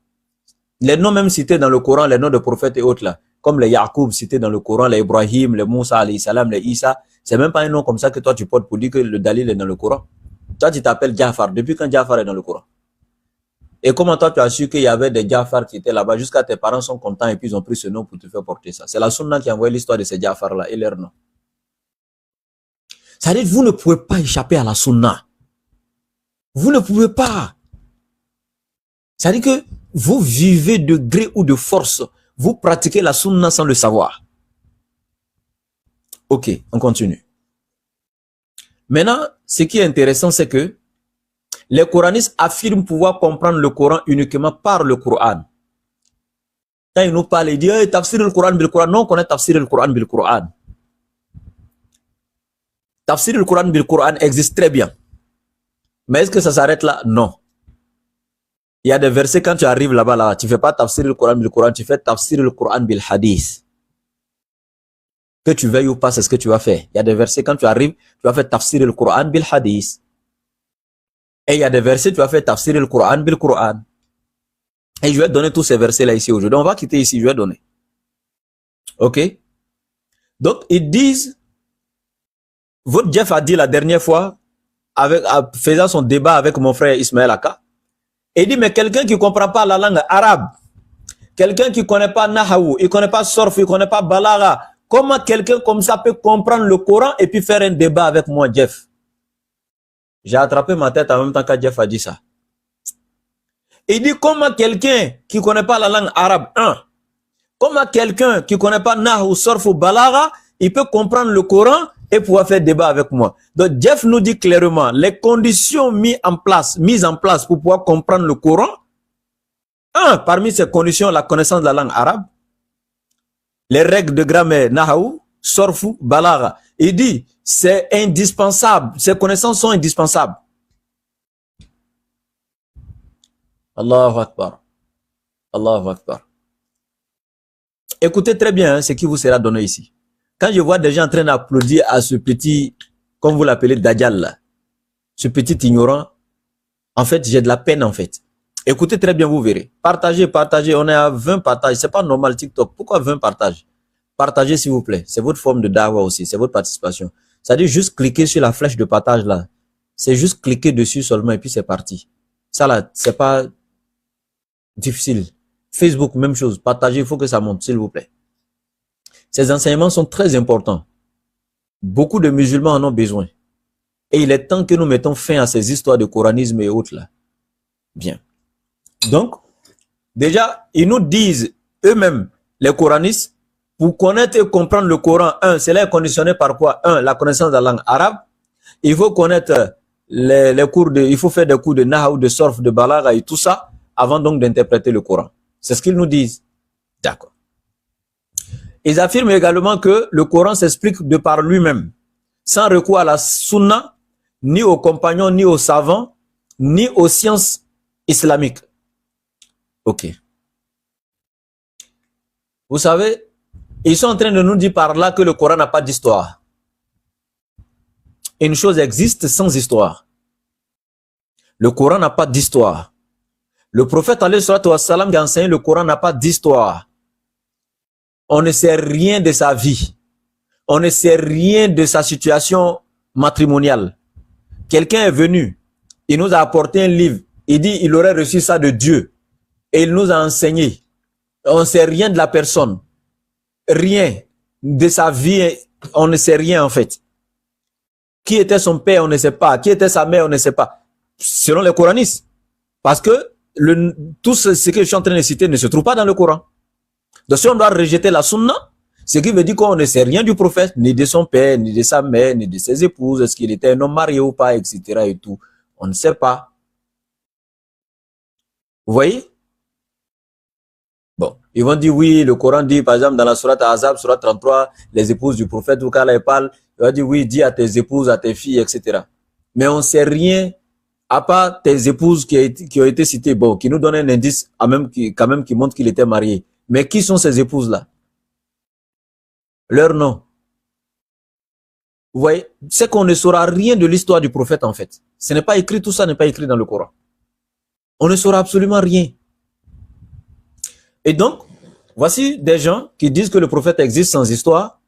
les noms même cités dans le Coran, les noms de prophètes et autres là, comme les Yaqub cités dans le Coran, les Ibrahim, les Moussa alayhi salam, les Isa, c'est même pas un nom comme ça que toi tu portes pour dire que le Dalil est dans le Coran. Toi tu t'appelles Jafar, depuis quand Jafar est dans le Coran? Et comment toi tu as su qu'il y avait des Jafar qui étaient là-bas, jusqu'à tes parents sont contents et puis ils ont pris ce nom pour te faire porter ça. C'est la Sunna qui a envoyé l'histoire de ces Jafar là et leur nom. Ça veut dire que vous ne pouvez pas échapper à la Sunna. Vous ne pouvez pas. Ça veut dire que vous vivez de gré ou de force. Vous pratiquez la Sunna sans le savoir. Ok, on continue. Maintenant, ce qui est intéressant, c'est que les coranistes affirment pouvoir comprendre le Coran uniquement par le Coran. Quand ils nous parlent, ils disent hey, tafsir le Coran bil Coran. Non, on connaît tafsir le Coran bil Coran. Tafsir le Coran bil Coran existe très bien. Mais est-ce que ça s'arrête là? Non. Il y a des versets quand tu arrives là-bas, là, tu ne fais pas tafsir le Coran bil Coran, tu fais tafsir le Coran bil hadith. Que tu veuilles ou pas, c'est ce que tu vas faire. Il y a des versets quand tu arrives, tu vas faire tafsir le Coran bil hadith. Et il y a des versets, tu vas faire tafsir le Coran bil Coran. Et je vais donner tous ces versets-là ici aujourd'hui. On va quitter ici, je vais donner. Ok? Donc, ils disent, votre Jeff a dit la dernière fois faisant son débat avec mon frère Ismaël Aka. Et il dit, mais quelqu'un qui ne comprend pas la langue arabe, quelqu'un qui ne connaît pas Nahaou, il ne connaît pas Sorf, il ne connaît pas Balaga, comment quelqu'un comme ça peut comprendre le Coran et puis faire un débat avec moi, Jeff? J'ai attrapé ma tête en même temps que Jeff a dit ça. Il dit, comment quelqu'un qui ne connaît pas la langue arabe, comment quelqu'un qui ne connaît pas Nahaou, Sorf ou Balaga, il peut comprendre le Coran et pouvoir faire débat avec moi. Donc Jeff nous dit clairement, les conditions mises en place pour pouvoir comprendre le Coran, parmi ces conditions, la connaissance de la langue arabe, les règles de grammaire, Nahaou, Sorfou, Balaga. Il dit, c'est indispensable, ces connaissances sont indispensables. Allahu Akbar. Allahu Akbar. Écoutez très bien ce qui vous sera donné ici. Quand je vois des gens en train d'applaudir à ce petit, comme vous l'appelez, Dajjal, là, ce petit ignorant, en fait, j'ai de la peine, en fait. Écoutez très bien, vous verrez. Partagez, on est à 20 partages. C'est pas normal TikTok. Pourquoi 20 partages? Partagez, s'il vous plaît. C'est votre forme de dawa aussi. C'est votre participation. C'est-à-dire juste cliquer sur la flèche de partage, là. C'est juste cliquer dessus seulement et puis c'est parti. Ça, là, c'est pas difficile. Facebook, même chose. Partagez, il faut que ça monte, s'il vous plaît. Ces enseignements sont très importants. Beaucoup de musulmans en ont besoin. Et il est temps que nous mettons fin à ces histoires de coranisme et autres là. Bien. Donc, déjà, ils nous disent eux-mêmes, les coranistes, pour connaître et comprendre le Coran, cela est conditionné par quoi? La connaissance de la langue arabe. Il faut connaître les cours il faut faire des cours de Nahaou, de Sorf, de Balaga et tout ça, avant donc d'interpréter le Coran. C'est ce qu'ils nous disent. D'accord. Ils affirment également que le Coran s'explique de par lui-même, sans recours à la sunna, ni aux compagnons, ni aux savants, ni aux sciences islamiques. Ok. Vous savez, ils sont en train de nous dire par là que le Coran n'a pas d'histoire. Une chose existe sans histoire. Le Coran n'a pas d'histoire. Le prophète alayhi salatu wassalam qui a enseigné le Coran n'a pas d'histoire. On ne sait rien de sa vie. On ne sait rien de sa situation matrimoniale. Quelqu'un est venu, il nous a apporté un livre, il dit il aurait reçu ça de Dieu et il nous a enseigné. On ne sait rien de la personne, rien de sa vie, on ne sait rien en fait. Qui était son père, on ne sait pas. Qui était sa mère, on ne sait pas. Selon les coranistes. Parce que tout ce que je suis en train de citer ne se trouve pas dans le Coran. Donc si on doit rejeter la sunna, ce qui veut dire qu'on ne sait rien du prophète, ni de son père, ni de sa mère, ni de ses épouses, est-ce qu'il était un homme marié ou pas, etc. et tout. On ne sait pas. Vous voyez? Bon, ils vont dire oui, le Coran dit, par exemple, dans la sourate Ahzab, sourate 33, les épouses du prophète, ou quand elle parle, il va dire oui, dis à tes épouses, à tes filles, etc. Mais on ne sait rien, à part tes épouses qui ont été citées, bon, qui nous donnent un indice, quand même, qui montre qu'il était marié. Mais qui sont ces épouses-là? Leur nom. Vous voyez, c'est qu'on ne saura rien de l'histoire du prophète en fait. Ce n'est pas écrit, tout ça n'est pas écrit dans le Coran. On ne saura absolument rien. Et donc, voici des gens qui disent que le prophète existe sans histoire,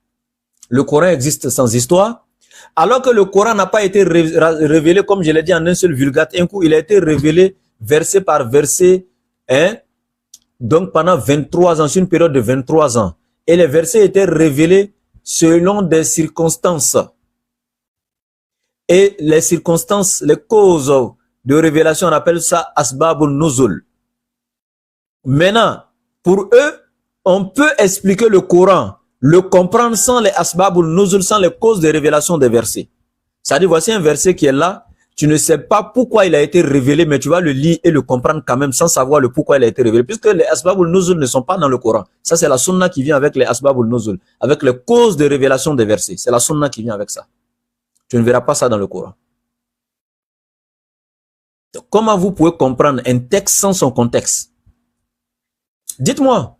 le Coran existe sans histoire, alors que le Coran n'a pas été révélé, comme je l'ai dit, en un seul vulgate. Un coup, il a été révélé verset par verset, donc pendant 23 ans, sur une période de 23 ans. Et les versets étaient révélés selon des circonstances. Et les circonstances, les causes de révélation, on appelle ça asbabul nuzul. Maintenant, pour eux, on peut expliquer le Coran, le comprendre sans les asbabul nuzul, sans les causes de révélation des versets. C'est-à-dire, voici un verset qui est là, tu ne sais pas pourquoi il a été révélé, mais tu vas le lire et le comprendre quand même sans savoir le pourquoi il a été révélé. Puisque les asbabul nuzul ne sont pas dans le Coran. Ça, c'est la sunna qui vient avec les asbabul nuzul, avec les causes de révélation des versets. C'est la sunna qui vient avec ça. Tu ne verras pas ça dans le Coran. Donc, comment vous pouvez comprendre un texte sans son contexte? Dites-moi,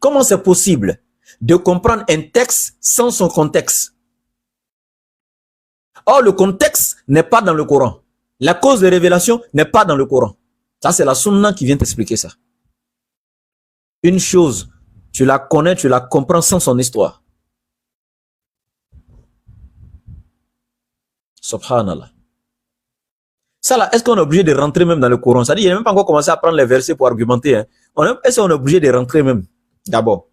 comment c'est possible de comprendre un texte sans son contexte? Or, le contexte n'est pas dans le Coran. La cause de révélation n'est pas dans le Coran. Ça, c'est la sunna qui vient t'expliquer ça. Une chose, tu la connais, tu la comprends sans son histoire. Subhanallah. Ça là, est-ce qu'on est obligé de rentrer même dans le Coran? Ça dit, il n'a même pas encore commencé à prendre les versets pour argumenter. Hein. Est-ce qu'on est obligé de rentrer même d'abord?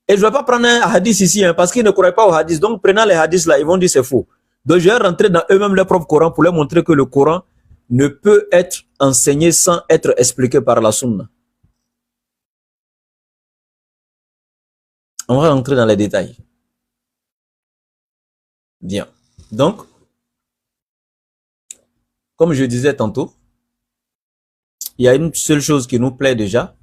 Et je ne vais pas prendre un hadith ici, hein, parce qu'ils ne croient pas au hadith. Donc, prenant les hadiths là, ils vont dire c'est faux. Donc, je vais rentrer dans eux-mêmes leur propre Coran pour leur montrer que le Coran ne peut être enseigné sans être expliqué par la sunna. On va rentrer dans les détails. Bien. Donc, comme je disais tantôt, il y a une seule chose qui nous plaît déjà.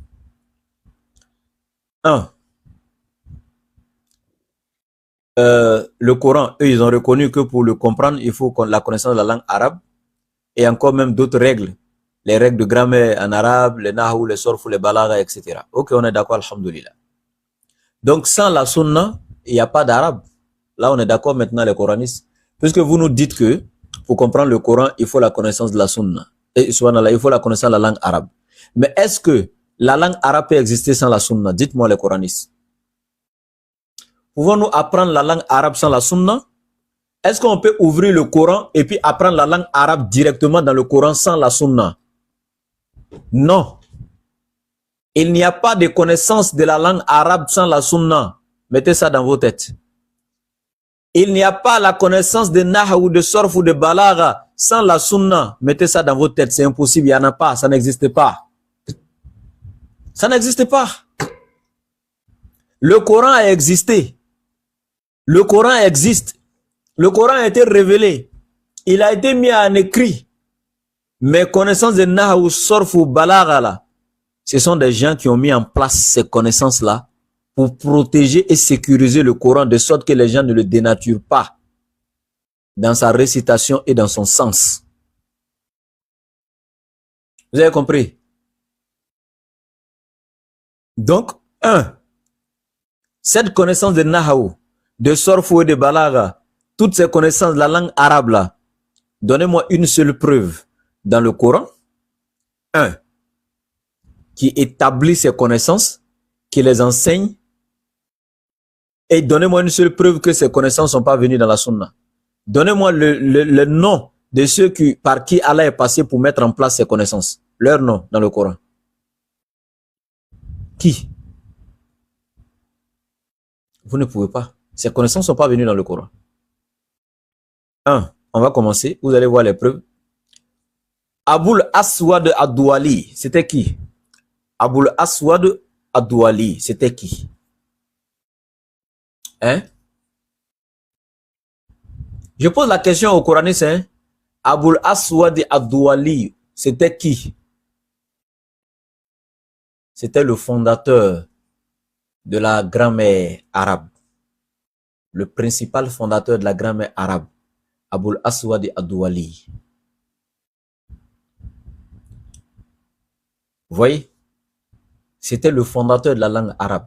Le Coran, eux, ils ont reconnu que pour le comprendre, il faut la connaissance de la langue arabe et encore même d'autres règles. Les règles de grammaire en arabe, les nahou, les sorf, les balagha, etc. Ok, on est d'accord, alhamdoulilah. Donc, sans la sunna, il n'y a pas d'arabe. Là, on est d'accord maintenant, les coranistes. Puisque vous nous dites que pour comprendre le Coran, il faut la connaissance de la sunna. Et subhanallah, il faut la connaissance de la langue arabe. Mais est-ce que la langue arabe peut exister sans la sunna? Dites-moi les coranistes. Pouvons-nous apprendre la langue arabe sans la sunna? Est-ce qu'on peut ouvrir le Coran et puis apprendre la langue arabe directement dans le Coran sans la sunna? Non. Il n'y a pas de connaissance de la langue arabe sans la sunna. Mettez ça dans vos têtes. Il n'y a pas la connaissance de Naha ou de Sorf ou de Balagha sans la sunna. Mettez ça dans vos têtes. C'est impossible. Il n'y en a pas. Ça n'existe pas. Ça n'existe pas. Le Coran a existé. Le Coran existe. Le Coran a été révélé. Il a été mis en écrit. Mais connaissances de Naha ou Sorf ou Balagha là, ce sont des gens qui ont mis en place ces connaissances-là pour protéger et sécuriser le Coran de sorte que les gens ne le dénaturent pas dans sa récitation et dans son sens. Vous avez compris? Donc, cette connaissance de Nahaou, de Sorfou et de Balagha, toutes ces connaissances de la langue arabe là, donnez-moi une seule preuve dans le Coran. Qui établit ces connaissances, qui les enseigne, et donnez-moi une seule preuve que ces connaissances ne sont pas venues dans la sunna. Donnez-moi le nom de ceux par qui Allah est passé pour mettre en place ces connaissances. Leur nom dans le Coran. Qui? Vous ne pouvez pas. Ces connaissances ne sont pas venues dans le Coran. On va commencer. Vous allez voir les preuves. Aboul Aswad Ad-Douali, c'était qui? Aboul Aswad Ad-Douali, c'était qui? Je pose la question aux Coranistes. Aboul Aswad Ad-Douali, c'était qui? C'était le fondateur de la grammaire arabe. Le principal fondateur de la grammaire arabe. Aboul Aswad Ad-Douali. Vous voyez? C'était le fondateur de la langue arabe.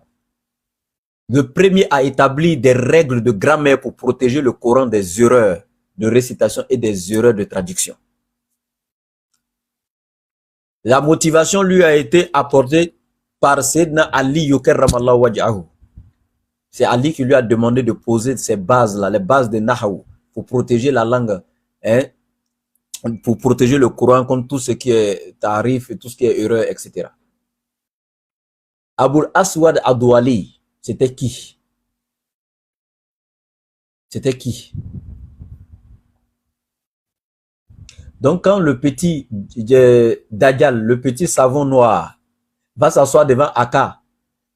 Le premier a établi des règles de grammaire pour protéger le Coran des erreurs de récitation et des erreurs de traduction. La motivation lui a été apportée par Sayyidina Ali yukarramallahu wajhahu. C'est Ali qui lui a demandé de poser ces bases-là, les bases de Nahaou, pour protéger la langue, pour protéger le Coran contre tout ce qui est tarif et tout ce qui est erreur, etc. Aboul Aswad Ad-Douali, c'était qui? C'était qui? Donc quand le petit Dajjal, le petit savon noir, va s'asseoir devant Aka,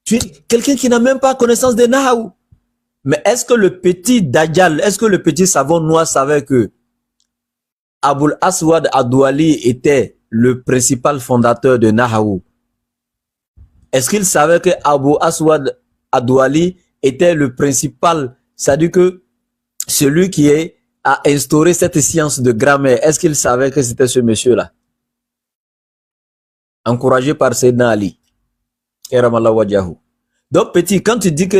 tu es quelqu'un qui n'a même pas connaissance de Nahaou. Mais est-ce que le petit Dajjal, est-ce que le petit savon noir savait que Aboul Aswad Ad-Douali était le principal fondateur de Nahaou? Est-ce qu'il savait que Aboul Aswad Ad-Douali était le principal, c'est-à-dire que celui qui a instauré cette science de grammaire? Est-ce qu'il savait que c'était ce monsieur-là? Encouragé par Sayyidina Ali. Donc petit, quand tu dis que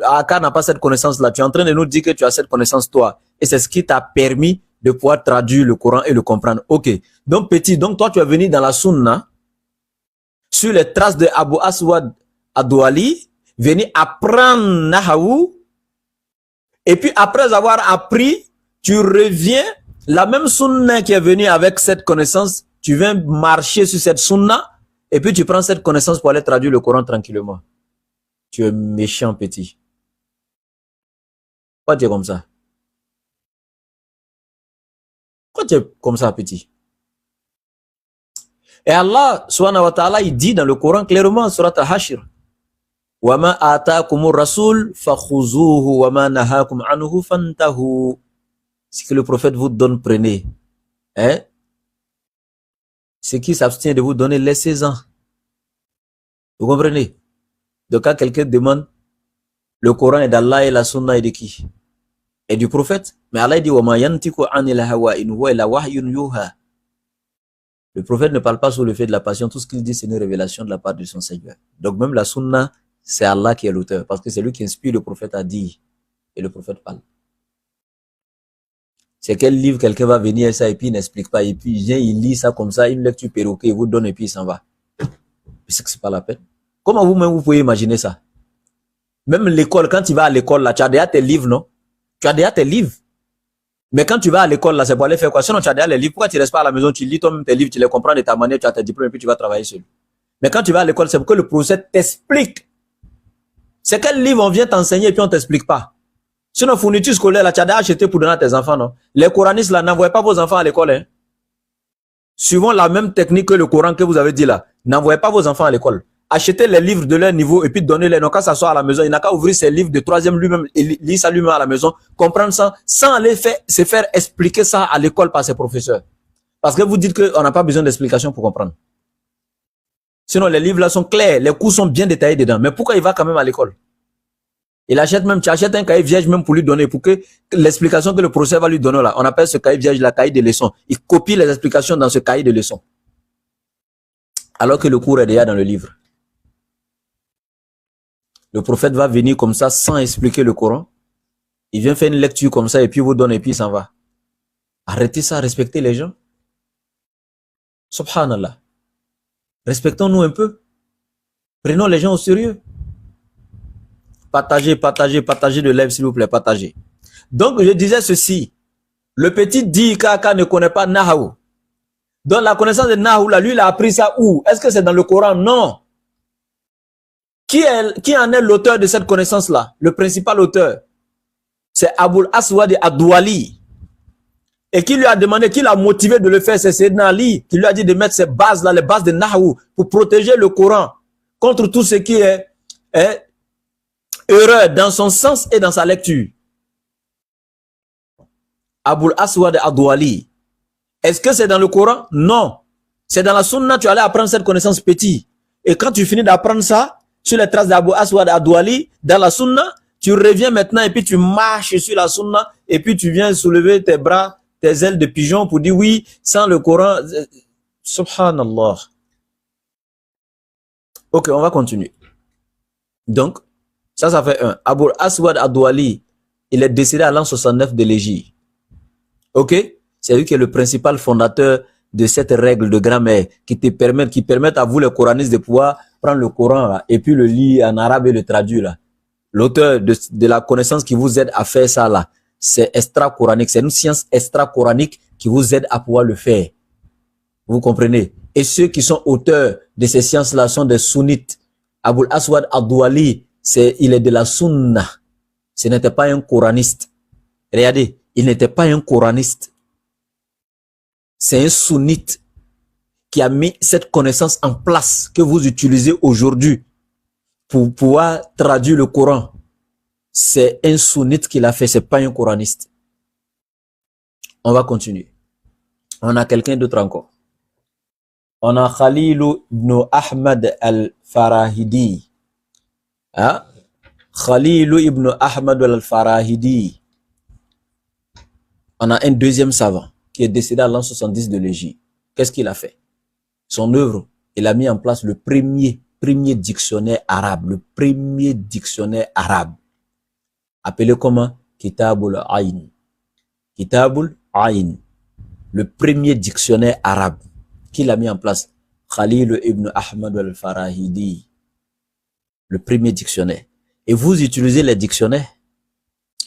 Aka n'a pas cette connaissance-là, tu es en train de nous dire que tu as cette connaissance toi. Et c'est ce qui t'a permis de pouvoir traduire le Coran et le comprendre. Ok. Donc petit, donc toi tu es venu dans la sunna, sur les traces de Aboul Aswad Ad-Douali, venu apprendre Nahaou, et puis après avoir appris, tu reviens La même sunna qui est venue avec cette connaissance, tu viens marcher sur cette sunna, et puis tu prends cette connaissance pour aller traduire le Coran tranquillement. Tu es méchant, petit. Pourquoi tu es comme ça? Pourquoi tu es comme ça, petit? Et Allah, subhanahu wa ta'ala, il dit dans le Coran clairement, surat Al-Hashir, وَمَا آتَاكُمُ الرَّسُولُ فَخُذُوهُ وَمَا نَهَاكُمْ عَنْهُ فَانْتَهُوا. Ce que le prophète vous donne, prenez. Hein? Ce qui s'abstient de vous donner, laissez-en. Vous comprenez? Donc quand quelqu'un demande, le Coran est d'Allah et la Sunna est de qui? Et du prophète. Mais Allah dit, وَمَا يَنْتِكُ عَنِ الْهَوَىٰ إِنْ هُوَ إِلَّا وَحْيٌ يُوحَىٰ. Le prophète ne parle pas sous le fait de la passion. Tout ce qu'il dit, c'est une révélation de la part de son Seigneur. Donc même la Sunna, c'est Allah qui est l'auteur. Parce que c'est lui qui inspire le prophète à dire. Et le prophète parle. C'est quel livre quelqu'un va venir ça et puis il n'explique pas. Et puis il vient, il lit ça comme ça, une lecture perroquée, il vous donne et puis il s'en va. C'est que c'est pas la peine. Comment vous-même vous pouvez imaginer ça? Même l'école, quand tu vas à l'école là, tu as déjà tes livres, non? Tu as déjà tes livres. Mais quand tu vas à l'école là, c'est pour aller faire quoi? Sinon tu as déjà les livres. Pourquoi tu restes pas à la maison, tu lis toi-même tes livres, tu les comprends de ta manière, tu as tes diplômes et puis tu vas travailler seul. Mais quand tu vas à l'école, c'est pour que le professeur t'explique. C'est quel livre on vient t'enseigner et puis on t'explique pas. Sinon, fourniture scolaire, là, tu as déjà acheté pour donner à tes enfants, non? Les coranistes, là, n'envoyez pas vos enfants à l'école, hein. Suivant la même technique que le Coran que vous avez dit là. N'envoyez pas vos enfants à l'école. Achetez les livres de leur niveau et puis donnez-les. Donc, quand ça soit à la maison, il n'a qu'à ouvrir ses livres de troisième lui-même et lire ça lui-même à la maison, comprendre ça, sans aller se faire expliquer ça à l'école par ses professeurs. Parce que vous dites qu'on n'a pas besoin d'explication pour comprendre. Sinon, les livres là sont clairs, les cours sont bien détaillés dedans. Mais pourquoi il va quand même à l'école? Il achète même, tu achètes un cahier vierge même pour lui donner, pour que l'explication que le professeur va lui donner là, on appelle ce cahier vierge la cahier de leçons. Il copie les explications dans ce cahier de leçons. Alors que le cours est déjà dans le livre. Le prophète va venir comme ça sans expliquer le Coran. Il vient faire une lecture comme ça et puis vous donne et puis il s'en va. Arrêtez ça, respectez les gens. Subhanallah. Respectons-nous un peu. Prenons les gens au sérieux. Partagez, partagez, partagez de live, s'il vous plaît, partagez. Donc, je disais ceci. Le petit dit Kaka ne connaît pas Nahaou. Donc, la connaissance de Nahaou, là, lui, il a appris ça où? Est-ce que c'est dans le Coran? Non. Qui en est l'auteur de cette connaissance-là? Le principal auteur. C'est Aboul Aswad Adouali. Et qui lui a demandé, qui l'a motivé de le faire, c'est Sayyidina Ali, qui lui a dit de mettre ces bases-là, les bases de Nahaou, pour protéger le Coran contre tout ce qui est erreur dans son sens et dans sa lecture. Aboul Aswad Adouali. Est-ce que c'est dans le Coran? Non. C'est dans la Sunna, tu allais apprendre cette connaissance petit. Et quand tu finis d'apprendre ça, sur les traces d'Aboul Aswad Adouali, dans la Sunna, tu reviens maintenant et puis tu marches sur la Sunna et puis tu viens soulever tes bras, tes ailes de pigeon pour dire oui, sans le Coran. Subhanallah. Ok, on va continuer. Donc, ça fait un. Aboul Aswad Adouali, il est décédé à l'an 69 de l'Égypte. Ok? C'est lui qui est le principal fondateur de cette règle de grammaire qui permettent à vous les coranistes de pouvoir prendre le Coran là, et puis le lire en arabe et le traduire là. L'auteur de la connaissance qui vous aide à faire ça là, c'est extra-coranique. C'est une science extra-coranique qui vous aide à pouvoir le faire. Vous comprenez? Et ceux qui sont auteurs de ces sciences-là sont des sunnites. Aboul Aswad Adouali, il est de la sunna. Ce n'était pas un coraniste. Regardez, il n'était pas un coraniste. C'est un sunnite qui a mis cette connaissance en place que vous utilisez aujourd'hui pour pouvoir traduire le Coran. C'est un sunnite qui l'a fait, c'est pas un coraniste. On va continuer. On a quelqu'un d'autre encore. On a Khalil ibn Ahmad al-Farahidi. Hein? Khalil ibn Ahmad al-Farahidi. On a un deuxième savant qui est décédé à l'an 70 de l'Égypte. Qu'est-ce qu'il a fait? Son œuvre, il a mis en place le premier dictionnaire arabe. Le premier dictionnaire arabe. Appelé comment? Kitabul Ayn. Kitabul Ayn. Le premier dictionnaire arabe qu'il a mis en place. Khalil ibn Ahmad al-Farahidi. Le premier dictionnaire. Et vous utilisez les dictionnaires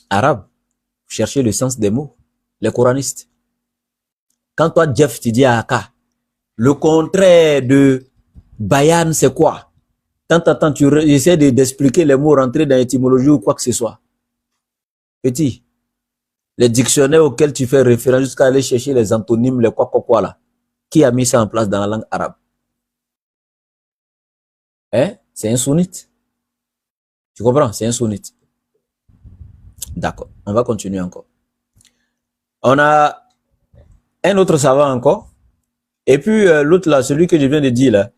arabes. Vous cherchez le sens des mots. Les coranistes. Quand toi, Jeff, tu dis à Aka, le contraire de Bayan, c'est quoi? Tant, tu essaies d'expliquer les mots, rentrer dans l'étymologie ou quoi que ce soit. Petit, les dictionnaires auxquels tu fais référence jusqu'à aller chercher les antonymes, les quoi là. Qui a mis ça en place dans la langue arabe? Hein? C'est un sunnite. Tu comprends? C'est un sunnite. D'accord. On va continuer encore. On a un autre savant encore. Et puis l'autre là, celui que je viens de dire là,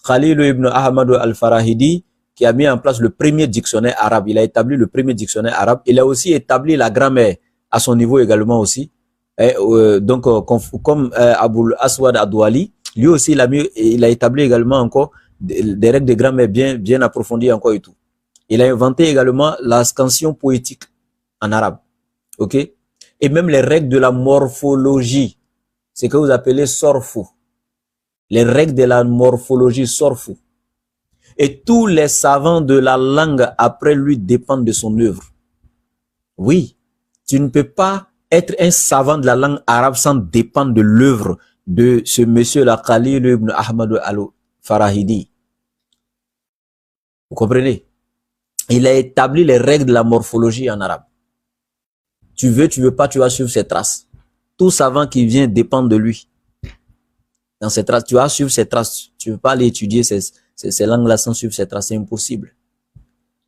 Khalil ibn Ahmad al-Farahidi, qui a mis en place le premier dictionnaire arabe. Il a établi le premier dictionnaire arabe. Il a aussi établi la grammaire à son niveau également aussi. Et, donc, comme Aboul Aswad Adouali, lui aussi, il a établi également encore des règles de grammaire bien approfondies encore et tout. Il a inventé également la scansion poétique en arabe. OK? Et même les règles de la morphologie. C'est que vous appelez sorfou. Les règles de la morphologie sorfou. Et tous les savants de la langue après lui dépendent de son œuvre. Oui, tu ne peux pas être un savant de la langue arabe sans dépendre de l'œuvre de ce monsieur-là, Khalil ibn Ahmad al-Farahidi. Vous comprenez? Il a établi les règles de la morphologie en arabe. Tu veux pas, tu vas suivre ses traces. Tout savant qui vient dépend de lui. Dans ses traces, tu vas suivre ses traces. Tu ne veux pas aller étudier ces langues-là sans suivre ses traces, c'est impossible.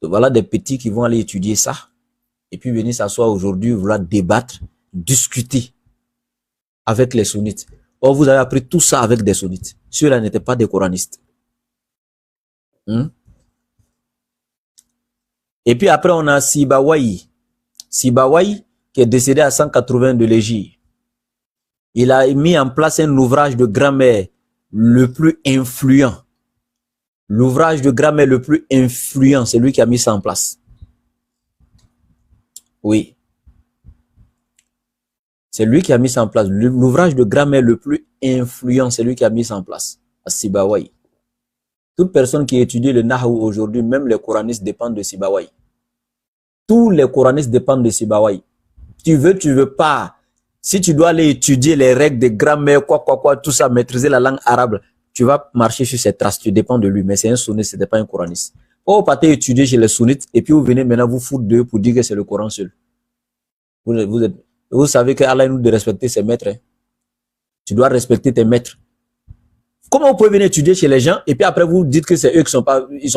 Donc voilà des petits qui vont aller étudier ça. Et puis venir s'asseoir aujourd'hui, vouloir débattre, discuter avec les sunnites. Or, vous avez appris tout ça avec des sunnites. Ceux-là n'étaient pas des coranistes. Et puis après, on a Sibawayh. Sibawayh, qui est décédé à 180 de l'Égypte. Il a mis en place un ouvrage de grammaire le plus influent. L'ouvrage de grammaire le plus influent, c'est lui qui a mis ça en place. Oui. C'est lui qui a mis ça en place. L'ouvrage de grammaire le plus influent, c'est lui qui a mis ça en place. À Sibawayh. Toute personne qui étudie le Nahou aujourd'hui, même les coranistes dépendent de Sibawayh. Tous les coranistes dépendent de Sibawayh. Tu veux pas. Si tu dois aller étudier les règles de grammaire, tout ça, maîtriser la langue arabe, tu vas marcher sur ses traces, tu dépends de lui. Mais c'est un sunnite, ce n'est pas un coraniste. Vous partez étudier chez les sunnites et puis vous venez maintenant vous foutre d'eux pour dire que c'est le Coran seul. Vous savez qu'Allah nous de respecter ses maîtres. Hein. Tu dois respecter tes maîtres. Comment vous pouvez venir étudier chez les gens et puis après vous dites que c'est eux qui sont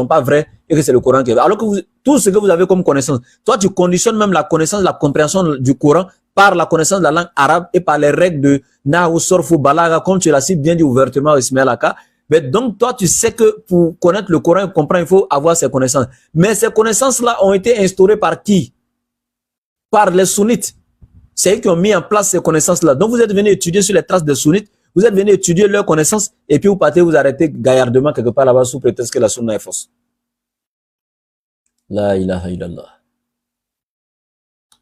pas vrais et que c'est le Coran qui est vrai. Alors que tout ce que vous avez comme connaissance, toi tu conditionnes même la connaissance, la compréhension du Coran par la connaissance de la langue arabe et par les règles de Nahou, Sorf ou Balaga, comme tu l'as si bien dit ouvertement Ismaël Aka. Mais donc toi tu sais que pour connaître le Coran et comprendre, il faut avoir ces connaissances. Mais ces connaissances-là ont été instaurées par qui? Par les sunnites. C'est eux qui ont mis en place ces connaissances-là. Donc vous êtes venu étudier sur les traces des sunnites. Vous êtes venu étudier leurs connaissances et puis vous partez vous arrêter gaillardement quelque part là-bas sous prétexte que la sunna est fausse. La ilaha illallah.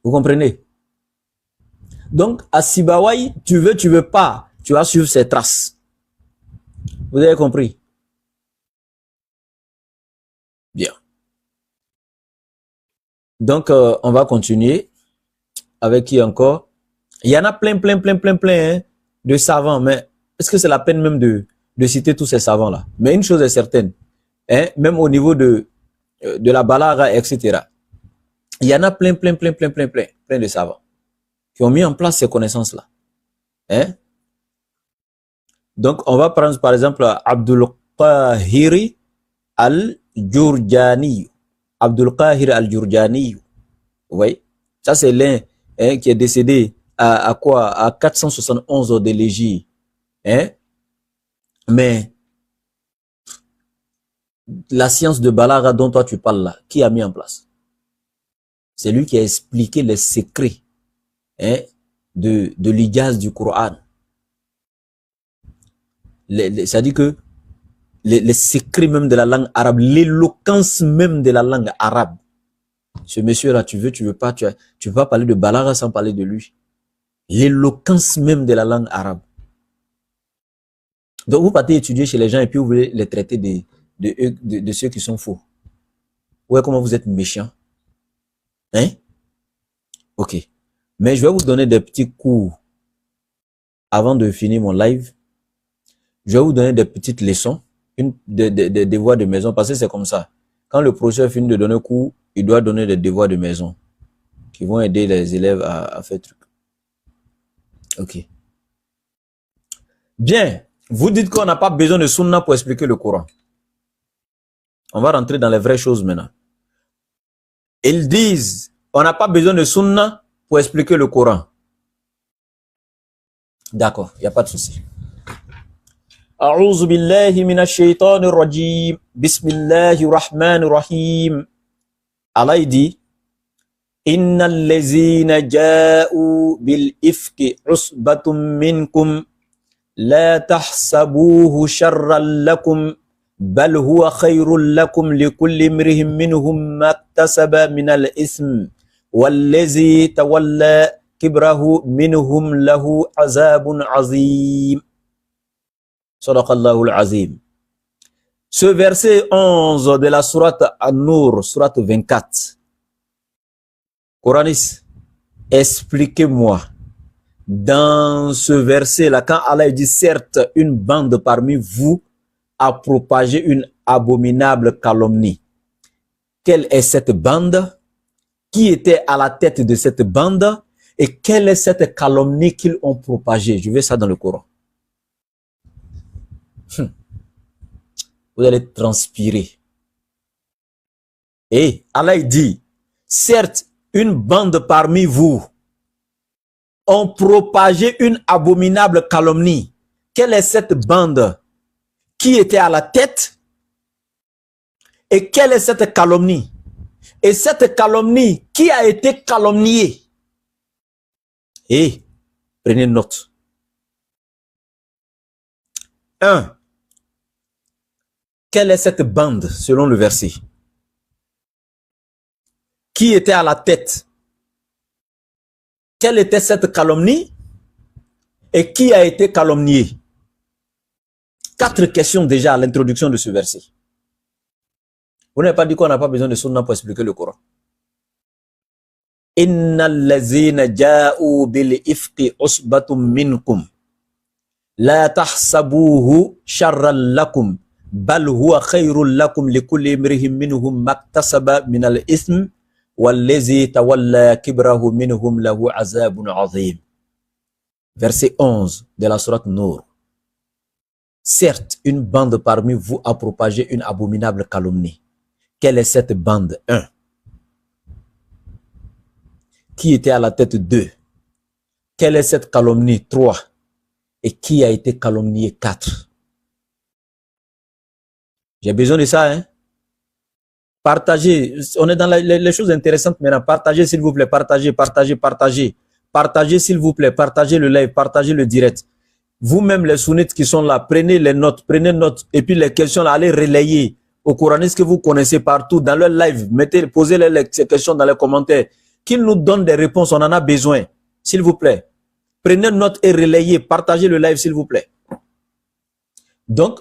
Vous comprenez? Donc, à Sibawayh, tu veux pas, tu vas suivre ses traces. Vous avez compris? Bien. Donc, on va continuer. Avec qui encore? Il y en a plein, hein, de savants, mais est-ce que c'est la peine même de citer tous ces savants-là? Mais une chose est certaine, hein, même au niveau de la balaga, etc. Il y en a plein de savants qui ont mis en place ces connaissances-là. Hein? Donc, on va prendre par exemple Abdul Qahir al-Jurjani. Abdul Qahir al-Jurjani. Vous voyez? Ça, c'est l'un qui est décédé à 471 de l'Égypte. Hein? Mais la science de Balaga dont toi tu parles là, qui a mis en place? C'est lui qui a expliqué les secrets de l'ijaz du Coran. C'est-à-dire que les secrets même de la langue arabe, l'éloquence même de la langue arabe. Ce monsieur-là, tu veux pas, tu peux pas parler de Balaga sans parler de lui. L'éloquence même de la langue arabe. Donc vous partez étudier chez les gens et puis vous voulez les traiter de ceux qui sont faux. Ouais, comment vous êtes méchants. Hein? Ok. Mais je vais vous donner des petits cours avant de finir mon live, je vais vous donner des petites leçons, des devoirs de maison, parce que c'est comme ça. Quand le professeur finit de donner cours, il doit donner des devoirs de maison qui vont aider les élèves à faire truc. Ok. Bien. Vous dites qu'on n'a pas besoin de sunna pour expliquer le Coran. On va rentrer dans les vraies choses maintenant. Ils disent, on n'a pas besoin de sunna pour expliquer le Coran. D'accord, il n'y a pas de souci. أعوذ بالله من الشيطان الرجيم بسم الله الرحمن الرحيم. Allah dit إن الذين جاءوا بالإفك عصبة منكم لا تحسبوه شرا لكم بل هو خير لكم لكل امرئ منهم ما اكتسب من الإثم والذي تولى كبره منهم له عذاب عظيم. Sadaqallahul Azim. Ce verset 11 de la sourate An-Nur, sourate 24. Coranis, expliquez-moi. Dans ce verset-là, quand Allah dit certes, une bande parmi vous a propagé une abominable calomnie. Quelle est cette bande? Qui était à la tête de cette bande? Et quelle est cette calomnie qu'ils ont propagée? Je veux ça dans le Coran. Vous allez transpirer. Et Allah dit, certes, une bande parmi vous ont propagé une abominable calomnie. Quelle est cette bande? Qui était à la tête? Et quelle est cette calomnie? Et cette calomnie, qui a été calomniée? Et prenez note. 1. Quelle est cette bande selon le verset? Qui était à la tête? Quelle était cette calomnie? Et qui a été calomnié? 4 questions déjà à l'introduction de ce verset. Vous n'avez pas dit qu'on n'a pas besoin de sunna pour expliquer le Coran. Innal lazina ja'u bil ifqi usbatum minkum la tahsabuhu sharran lakum bal huwa khayrun lakum likulli imrihim minhum maktasaba min al-ithm wallazi tawalla kibrahu minhum lahu azabun azim. Verset 11 de la sourate Nur. Certes, une bande parmi vous a propagé une abominable calomnie. Quelle est cette bande? 1. Qui était à la tête? 2. Quelle est cette calomnie? 3. Et qui a été calomnié? 4. J'ai besoin de ça, hein? Partagez. On est dans les choses intéressantes maintenant. Partagez, s'il vous plaît. Partagez, partagez, partagez. Partagez, s'il vous plaît. Partagez le live, partagez le direct. Vous-même, les sunnites qui sont là, prenez les notes, prenez notes. Et puis les questions, là, allez relayer aux Coranistes que vous connaissez partout, dans leur live. Posez-les ces questions dans les commentaires. Qu'ils nous donnent des réponses, on en a besoin. S'il vous plaît. Prenez note et relayez. Partagez le live, s'il vous plaît. Donc,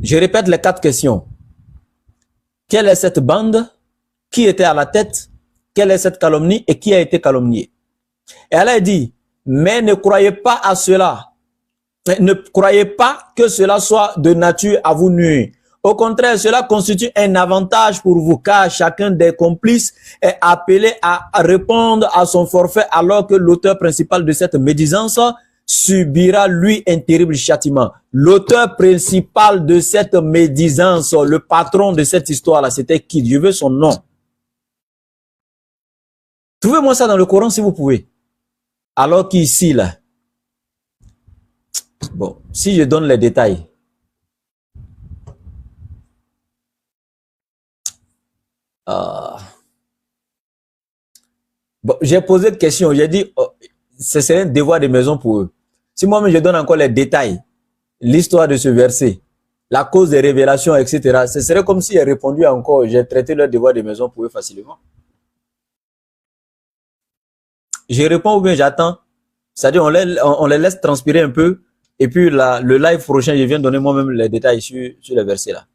je répète les 4 questions. Quelle est cette bande? Qui était à la tête? Quelle est cette calomnie? Et qui a été calomnié? Et elle a dit, mais ne croyez pas à cela. Ne croyez pas que cela soit de nature à vous nuire. Au contraire, cela constitue un avantage pour vous, car chacun des complices est appelé à répondre à son forfait, alors que l'auteur principal de cette médisance subira, lui, un terrible châtiment. L'auteur principal de cette médisance, le patron de cette histoire-là, c'était qui? Je veux son nom. Trouvez-moi ça dans le Coran si vous pouvez. Alors qu'ici, là, bon, si je donne les détails, bon, j'ai posé de questions, j'ai dit, oh, ce serait un devoir de maison pour eux. Si moi-même je donne encore les détails, l'histoire de ce verset, la cause des révélations, etc., ce serait comme si j'ai répondu encore, j'ai traité leur devoir de maison pour eux facilement. Je réponds ou bien j'attends. C'est-à-dire, on les laisse transpirer un peu, et puis le live prochain, je viens donner moi-même les détails sur les versets là.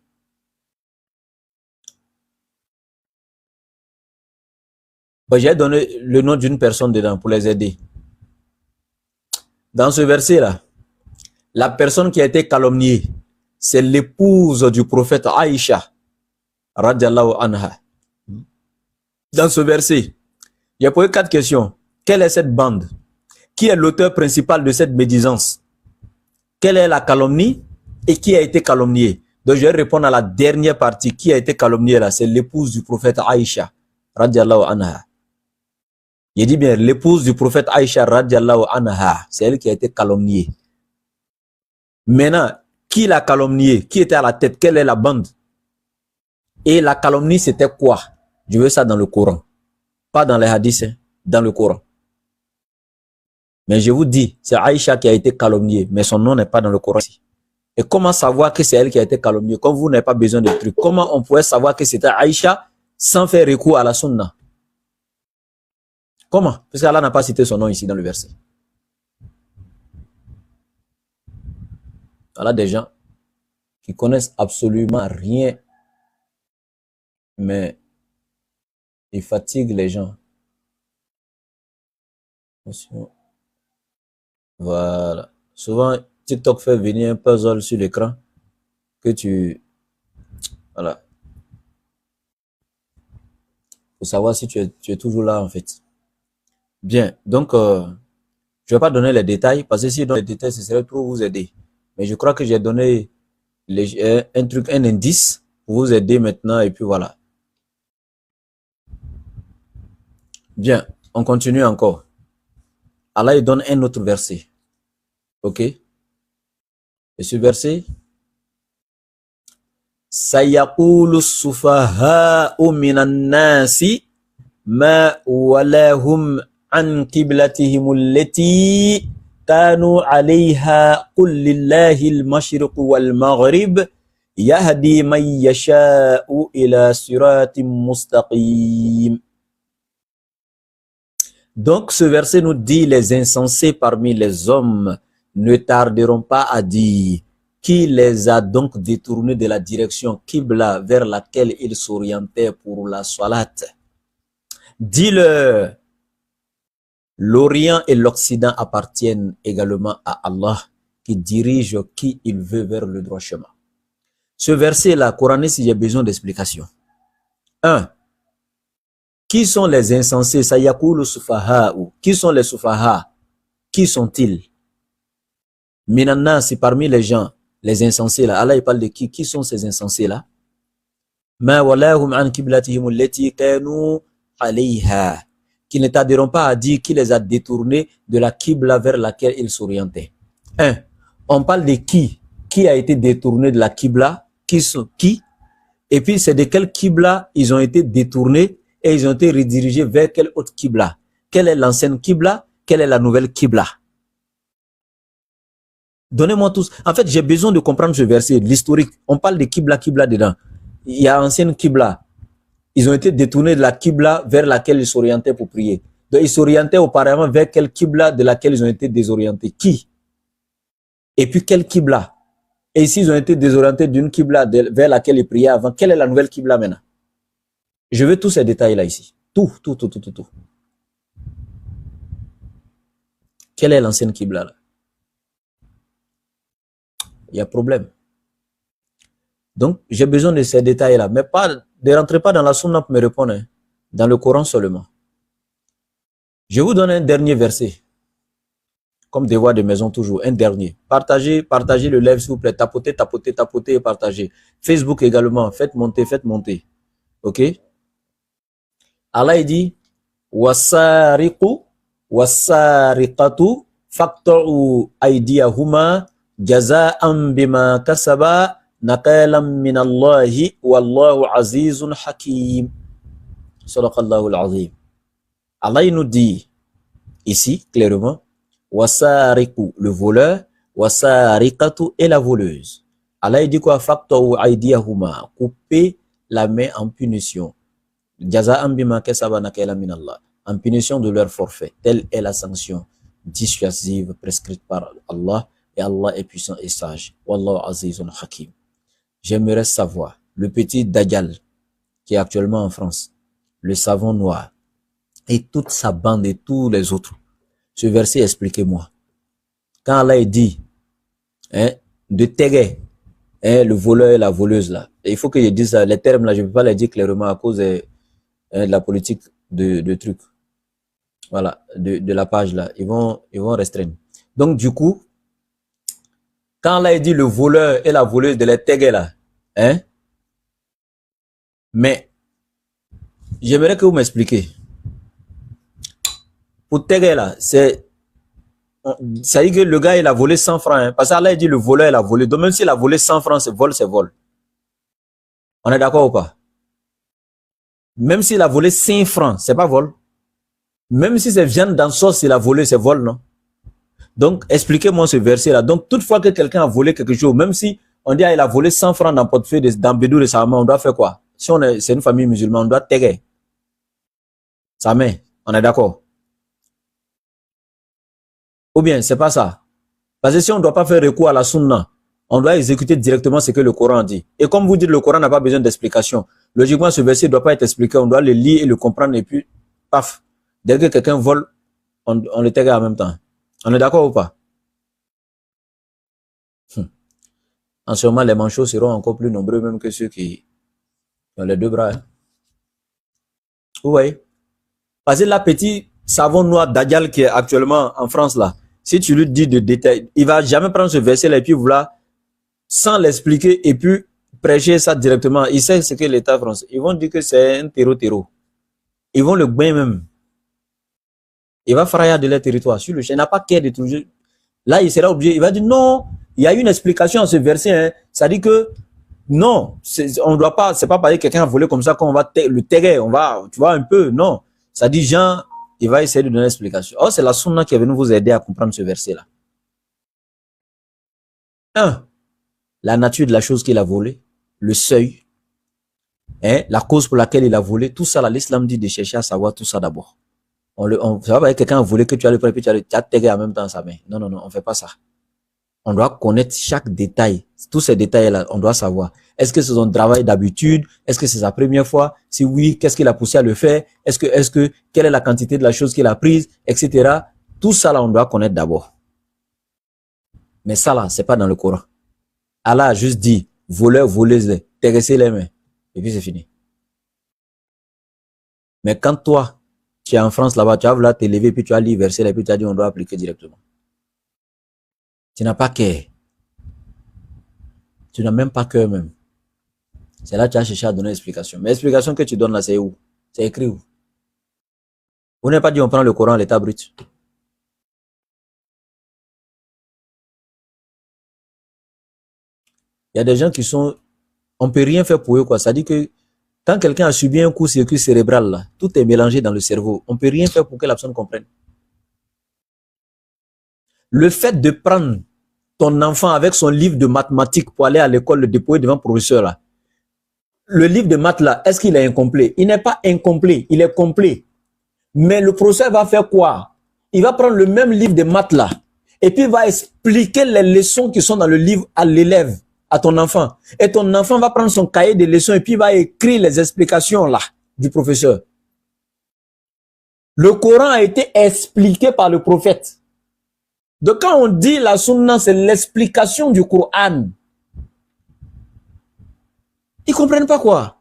Bon, j'ai donné le nom d'une personne dedans pour les aider. Dans ce verset-là, la personne qui a été calomniée, c'est l'épouse du prophète Aïcha, radiallahu anha. Dans ce verset, il y a posé 4 questions. Quelle est cette bande? Qui est l'auteur principal de cette médisance? Quelle est la calomnie et qui a été calomnié? Donc je vais répondre à la dernière partie. Qui a été calomnié là? C'est l'épouse du prophète Aïcha, radiallahu anha. Il dit bien l'épouse du prophète Aïcha, radiallahu anha. C'est elle qui a été calomniée. Maintenant, qui l'a calomnié? Qui était à la tête? Quelle est la bande? Et la calomnie, c'était quoi? Je veux ça dans le Coran. Pas dans les hadiths, hein, dans le Coran. Mais je vous dis, c'est Aïcha qui a été calomniée, mais son nom n'est pas dans le Coran. Et comment savoir que c'est elle qui a été calomniée? Comme vous n'avez pas besoin de trucs, comment on pourrait savoir que c'était Aïcha sans faire recours à la sunna? Comment? Parce qu'Allah n'a pas cité son nom ici dans le verset. Voilà des gens qui connaissent absolument rien, mais ils fatiguent les gens. Voilà. Souvent, TikTok fait venir un puzzle sur l'écran que tu... Voilà. Faut savoir si tu es toujours là, en fait. Bien. Donc, je vais pas donner les détails parce que si je donne les détails, ce serait trop vous aider. Mais je crois que j'ai donné un truc, un indice pour vous aider maintenant et puis voilà. Bien. On continue encore. Allah, il donne un autre verset. Ok? Et ce verset, Sayaqulu sufaha'u minan nasi ma walahum an qiblatihim allati kanu 'alayha qul lillahi al-mashriq wal maghrib yahdi man yasha'u ila siratin mustaqim. Donc ce verset nous dit les insensés parmi les hommes ne tarderont pas à dire qui les a donc détournés de la direction Qibla vers laquelle ils s'orientaient pour la salat. Dis-leur, l'Orient et l'Occident appartiennent également à Allah qui dirige qui il veut vers le droit chemin. Ce verset-là, coraniste, il y a besoin d'explication. 1. Qui sont les insensés? Sayaqulu sufaha'u. Qui sont les sufaha? Qui sont-ils? Minanna, c'est parmi les gens, les insensés là. Allah il parle de qui? Qui sont ces insensés là? Ma walahum an qiblatihim allati kanu alayha. Qui ne tarderont pas à dire qui les a détournés de la qibla vers laquelle ils s'orientaient. 1. On parle de qui? Qui a été détourné de la qibla? Qui sont qui? Et puis c'est de quelle qibla ils ont été détournés et ils ont été redirigés vers quelle autre qibla? Quelle est l'ancienne qibla? Quelle est la nouvelle qibla? Donnez-moi tous. En fait, j'ai besoin de comprendre ce verset, l'historique. On parle de qibla dedans. Il y a ancienne qibla. Ils ont été détournés de la qibla vers laquelle ils s'orientaient pour prier. Donc, ils s'orientaient auparavant vers quelle qibla de laquelle ils ont été désorientés? Qui? Et puis, quelle qibla? Et ici, ils ont été désorientés d'une qibla vers laquelle ils priaient avant. Quelle est la nouvelle qibla maintenant? Je veux tous ces détails-là ici. Tout. Quelle est l'ancienne qibla là? Il y a problème. Donc, j'ai besoin de ces détails-là. Mais pas, ne rentrez pas dans la sunna pour me répondre. Hein, dans le Coran seulement. Je vous donne un dernier verset. Comme devoir de maison toujours. Un dernier. Partagez le live s'il vous plaît. Tapotez et partagez. Facebook également. Faites monter. Ok? Allah il dit wasariqu wasariqatu faqta'u aydiyahuma jaza'an bima kasaba naqalan min Allahi wallahu azizun hakim. Sadaqallahu al-azim. Allah il nous dit ici clairement wasariqu le voleur, wasariqatu et la voleuse. Allah il dit quoi? Faqta'u aydiyahuma, couper la main en punition. Jaza'an bima kasaba naqalan min Allah, en punition de leur forfait. Telle est la sanction dissuasive prescrite par Allah, et Allah est puissant et sage. Wallahu azizun hakim. J'aimerais savoir, le petit Dajjal qui est actuellement en France, le savon noir, et toute sa bande et tous les autres, ce verset, expliquez-moi. Quand Allah dit hein, de Tégué, hein, le voleur et la voleuse là, et il faut que je dise ça, les termes là, je ne peux pas les dire clairement à cause de la politique de trucs. Voilà, de la page là, ils vont restreindre. Donc du coup, quand Allah dit le voleur et la voleuse de les Tégué là, hein, mais j'aimerais que vous m'expliquiez. Pour Tégué là, ça dit que le gars il a volé 100 francs, hein, parce que Allah dit le voleur il a volé. Donc même s'il a volé 100 francs, c'est vol, c'est vol. On est d'accord ou pas? Même s'il a volé 5 francs, c'est pas vol. Même si c'est viande dans sauce, il a volé, c'est vol, non? Donc, expliquez-moi ce verset-là. Donc, toutefois que quelqu'un a volé quelque chose, même si on dit, ah, il a volé 100 francs dans portefeuille, dans Bédou récemment, on doit faire quoi? Si c'est une famille musulmane, on doit téguer sa main. On est d'accord? Ou bien, c'est pas ça. Parce que si on ne doit pas faire recours à la sunna, on doit exécuter directement ce que le Coran dit. Et comme vous dites, le Coran n'a pas besoin d'explication. Logiquement, ce verset ne doit pas être expliqué. On doit le lire et le comprendre et puis, paf. Dès que quelqu'un vole, on le tégue en même temps. On est d'accord ou pas? En ce moment, les manchots seront encore plus nombreux même que ceux qui ont les deux bras. Hein. Vous voyez? Parce que là, petit savon noir d'Adial qui est actuellement en France là, si tu lui dis de détail, il va jamais prendre ce verset là et puis vouloir, sans l'expliquer et puis prêcher ça directement. Il sait ce que l'État français. Ils vont dire que c'est un terreau. Ils vont le bain même. Il va frapper de leur territoire. Sur le champ, il n'a pas qu'à de toujours. Là, il sera obligé. Il va dire non, il y a une explication à ce verset. Hein. Ça dit que non, on doit pas, c'est pas parce que quelqu'un a volé comme ça qu'on va le terrer. On va, tu vois, un peu. Non. Ça dit Jean, il va essayer de donner l'explication. Oh, c'est la sunna qui est venue vous aider à comprendre ce verset-là. 1. La nature de la chose qu'il a volée, le seuil, hein, la cause pour laquelle il a volé, tout ça, là, l'islam dit de chercher à savoir tout ça d'abord. Ça va pas être quelqu'un a volé que tu as le prêt, puis tu as tégué en même temps sa main. Non, non, non, on fait pas ça. On doit connaître chaque détail. Tous ces détails-là, on doit savoir. Est-ce que c'est son travail d'habitude? Est-ce que c'est sa première fois? Si oui, qu'est-ce qu'il a poussé à le faire? Quelle est la quantité de la chose qu'il a prise? Etc. Tout ça, là, on doit connaître d'abord. Mais ça, là, c'est pas dans le Coran. Allah a juste dit, voleur, voleuse, terresser les mains. Et puis c'est fini. Mais quand toi, tu es en France là-bas, tu as voulu t'élever, puis tu as lu verset, et puis tu as dit on doit appliquer directement. Tu n'as pas cœur. Tu n'as même pas cœur même. C'est là que tu as cherché à donner l'explication. Mais l'explication que tu donnes là, c'est où? C'est écrit où? Vous n'avez pas dit on prend le Coran à l'état brut. Il y a des gens qui sont... On peut rien faire pour eux, quoi. Ça dit que quand quelqu'un a subi un coup-circuit cérébral, là, tout est mélangé dans le cerveau. On ne peut rien faire pour que la personne comprenne. Le fait de prendre ton enfant avec son livre de mathématiques pour aller à l'école, le déposer devant le professeur, là. Le livre de maths, là, est-ce qu'il est incomplet? Il n'est pas incomplet, il est complet. Mais le professeur va faire quoi? Il va prendre le même livre de maths, là, et puis il va expliquer les leçons qui sont dans le livre à l'élève, à ton enfant. Et ton enfant va prendre son cahier de leçons et puis il va écrire les explications là du professeur. Le Coran a été expliqué par le prophète. Donc quand on dit la sunna, c'est l'explication du Coran. Ils comprennent pas quoi.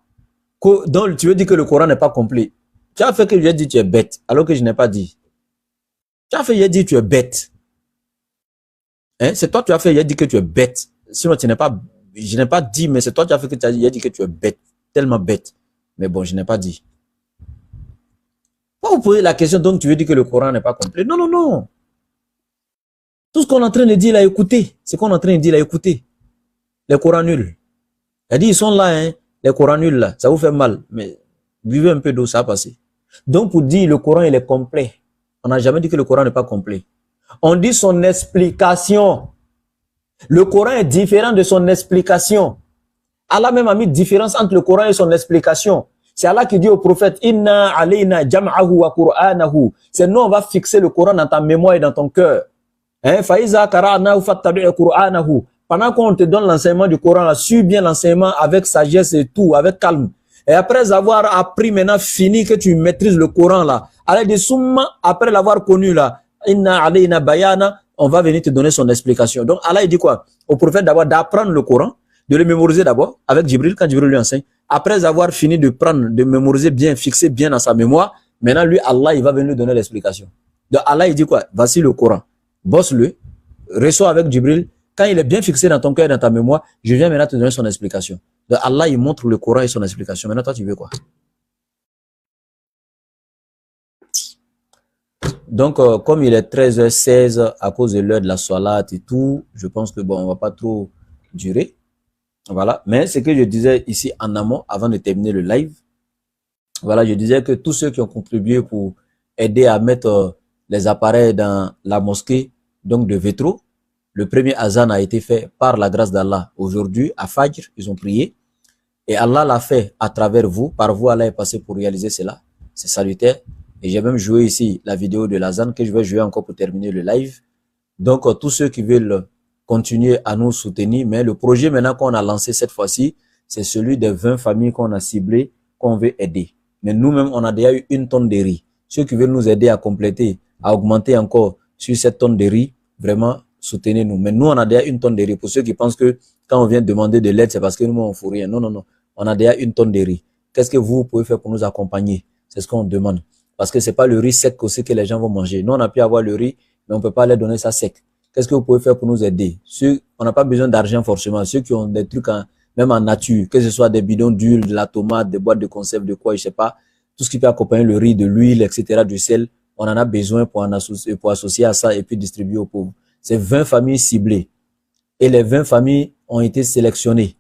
Donc tu veux dire que le Coran n'est pas complet. Tu as fait que j'ai dit tu es bête, alors que je n'ai pas dit. Tu as fait j'ai dit tu es bête. Hein? C'est toi tu as fait j'ai dit que tu es bête. Sinon, je n'ai pas dit, mais c'est toi qui as fait que tu as dit que tu es bête, tellement bête. Mais bon, je n'ai pas dit. Pourquoi vous posez la question, donc tu veux dire que le Coran n'est pas complet? Non, non, non. Tout ce qu'on est en train de dire là, écoutez. Ce qu'on est en train de dire là, écoutez. Les Corans nuls. Il a dit, ils sont là, hein. Les Corans nuls là, ça vous fait mal. Mais buvez un peu d'eau, ça va passer. Donc pour dire le Coran, il est complet. On n'a jamais dit que le Coran n'est pas complet. On dit son explication. Le Coran est différent de son explication. Allah même a mis différence entre le Coran et son explication. C'est Allah qui dit au prophète, Inna alayna jam'ahu wa qur'anahu. C'est nous, on va fixer le Coran dans ta mémoire et dans ton cœur. Fa'iza qara'nahu fattabi' qur'anahu. Pendant qu'on te donne l'enseignement du Coran, suis bien l'enseignement avec sagesse et tout, avec calme. Et après avoir appris, maintenant fini que tu maîtrises le Coran là, Allah dit summa, après l'avoir connu là, Inna alayna bayana, on va venir te donner son explication. Donc Allah il dit quoi? Au prophète d'abord d'apprendre le Coran, de le mémoriser d'abord avec Jibril quand Jibril lui enseigne. Après avoir fini de prendre, de mémoriser bien, fixer bien dans sa mémoire, maintenant lui Allah il va venir lui donner l'explication. Donc Allah il dit quoi? Voici le Coran, bosse-le, reçois avec Jibril. Quand il est bien fixé dans ton cœur et dans ta mémoire, je viens maintenant te donner son explication. Donc Allah il montre le Coran et son explication. Maintenant toi tu veux quoi? Donc, comme il est 13h16 à cause de l'heure de la salat et tout, je pense que bon, on va pas trop durer. Voilà. Mais ce que je disais ici en amont, avant de terminer le live, voilà, je disais que tous ceux qui ont contribué pour aider à mettre les appareils dans la mosquée, donc de Vétro, le premier azan a été fait par la grâce d'Allah. Aujourd'hui, à Fajr, ils ont prié. Et Allah l'a fait à travers vous. Par vous, Allah est passé pour réaliser cela. C'est salutaire. Et j'ai même joué ici la vidéo de l'azan que je vais jouer encore pour terminer le live. Donc, tous ceux qui veulent continuer à nous soutenir, mais le projet maintenant qu'on a lancé cette fois-ci, c'est celui des 20 familles qu'on a ciblées, qu'on veut aider. Mais nous-mêmes, on a déjà eu 1 tonne de riz. Ceux qui veulent nous aider à compléter, à augmenter encore sur cette tonne de riz, vraiment, soutenez-nous. Mais nous, on a déjà 1 tonne de riz. Pour ceux qui pensent que quand on vient demander de l'aide, c'est parce que nous, on ne fout rien. Non, non, non. On a déjà 1 tonne de riz. Qu'est-ce que vous pouvez faire pour nous accompagner? C'est ce qu'on demande. Parce que c'est pas le riz sec aussi que les gens vont manger. Nous, on a pu avoir le riz, mais on peut pas leur donner ça sec. Qu'est-ce que vous pouvez faire pour nous aider? On n'a pas besoin d'argent forcément. Ceux qui ont des trucs même en nature, que ce soit des bidons d'huile, de la tomate, des boîtes de conserve, de quoi, je sais pas, tout ce qui peut accompagner le riz, de l'huile, etc., du sel, on en a besoin pour associer à ça et puis distribuer aux pauvres. C'est 20 familles ciblées. Et les 20 familles ont été sélectionnées.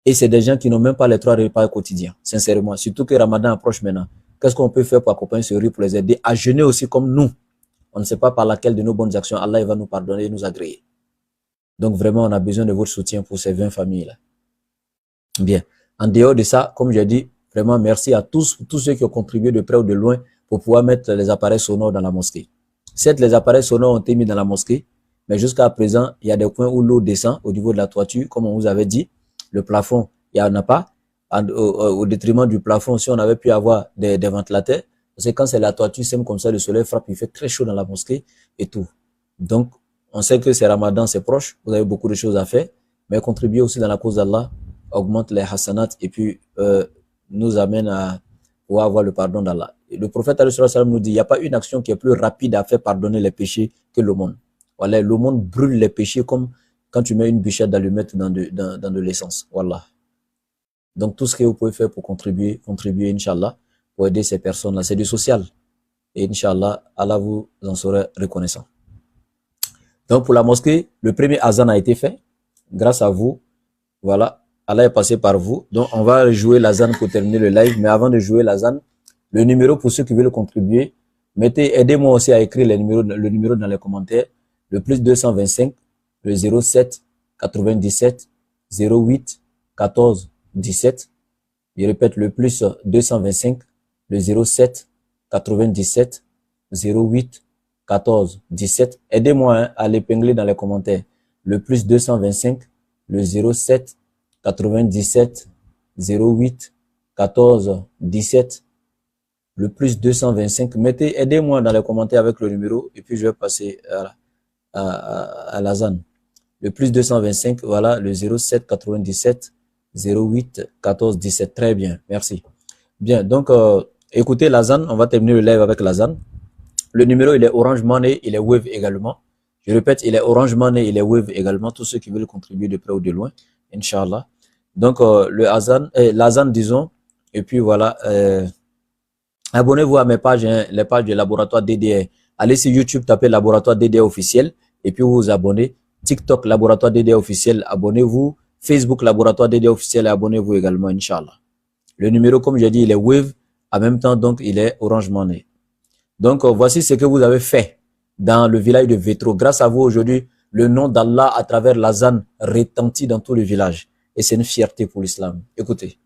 Et c'est des gens qui n'ont même pas les 3 repas quotidiens, sincèrement. Surtout que Ramadan approche maintenant. Qu'est-ce qu'on peut faire pour accompagner ce riz, pour les aider à jeûner aussi comme nous? On ne sait pas par laquelle de nos bonnes actions Allah va nous pardonner et nous agréer. Donc vraiment, on a besoin de votre soutien pour ces 20 familles-là. Bien. En dehors de ça, comme j'ai dit, vraiment merci à tous ceux qui ont contribué de près ou de loin pour pouvoir mettre les appareils sonores dans la mosquée. Certes, les appareils sonores ont été mis dans la mosquée, mais jusqu'à présent, il y a des points où l'eau descend au niveau de la toiture, comme on vous avait dit. Le plafond, il n'y en a pas. Au détriment du plafond, si on avait pu avoir des ventilateurs, parce que quand c'est la toiture, c'est comme ça, le soleil frappe, il fait très chaud dans la mosquée et tout. Donc, on sait que c'est Ramadan, c'est proche, vous avez beaucoup de choses à faire, mais contribuer aussi dans la cause d'Allah, augmente les hasanats et puis nous amène à pouvoir avoir le pardon d'Allah. Le prophète nous dit, il n'y a pas une action qui est plus rapide à faire pardonner les péchés que l'aumône. Voilà, l'aumône brûle les péchés comme quand tu mets une bûchette d'allumettes dans de l'essence. Voilà. Donc, tout ce que vous pouvez faire pour contribuer, Inch'Allah, pour aider ces personnes-là. C'est du social. Et Inch'Allah, Allah vous en sera reconnaissant. Donc, pour la mosquée, le premier azan a été fait. Grâce à vous. Voilà. Allah est passé par vous. Donc, on va jouer l'azan pour terminer le live. Mais avant de jouer l'azan, le numéro pour ceux qui veulent contribuer, aidez-moi aussi à écrire le numéro dans les commentaires. Le plus 225, le 07 97 08 14 17. Je répète, le plus 225, le 07 97 08 14 17. Aidez-moi à l'épingler dans les commentaires. Le plus 225, le 07 97 08 14 17. Le plus 225. Aidez-moi dans les commentaires avec le numéro et puis je vais passer à l'azan. Le plus 225, voilà, le 07 97 08 14 17. Très bien, merci. Bien, donc écoutez l'azan, on va terminer le live avec l'azan. Le numéro, il est Orange Money, il est Wave également. Je répète, il est Orange Money, il est Wave également. Tous ceux qui veulent contribuer de près ou de loin, Inch'Allah. Donc l'azan, disons, et puis voilà, abonnez-vous à mes pages, hein, les pages du laboratoire DDR. Allez sur YouTube, tapez laboratoire DDR officiel, et puis vous vous abonnez. TikTok, laboratoire DDR officiel, abonnez-vous. Facebook, laboratoire DDR officiel, abonnez-vous également, Inch'Allah. Le numéro, comme j'ai dit, il est Wave. En même temps, donc, il est Orange Money. Donc, voici ce que vous avez fait dans le village de Vétro. Grâce à vous, aujourd'hui, le nom d'Allah à travers l'azan retentit dans tout le village. Et c'est une fierté pour l'islam. Écoutez.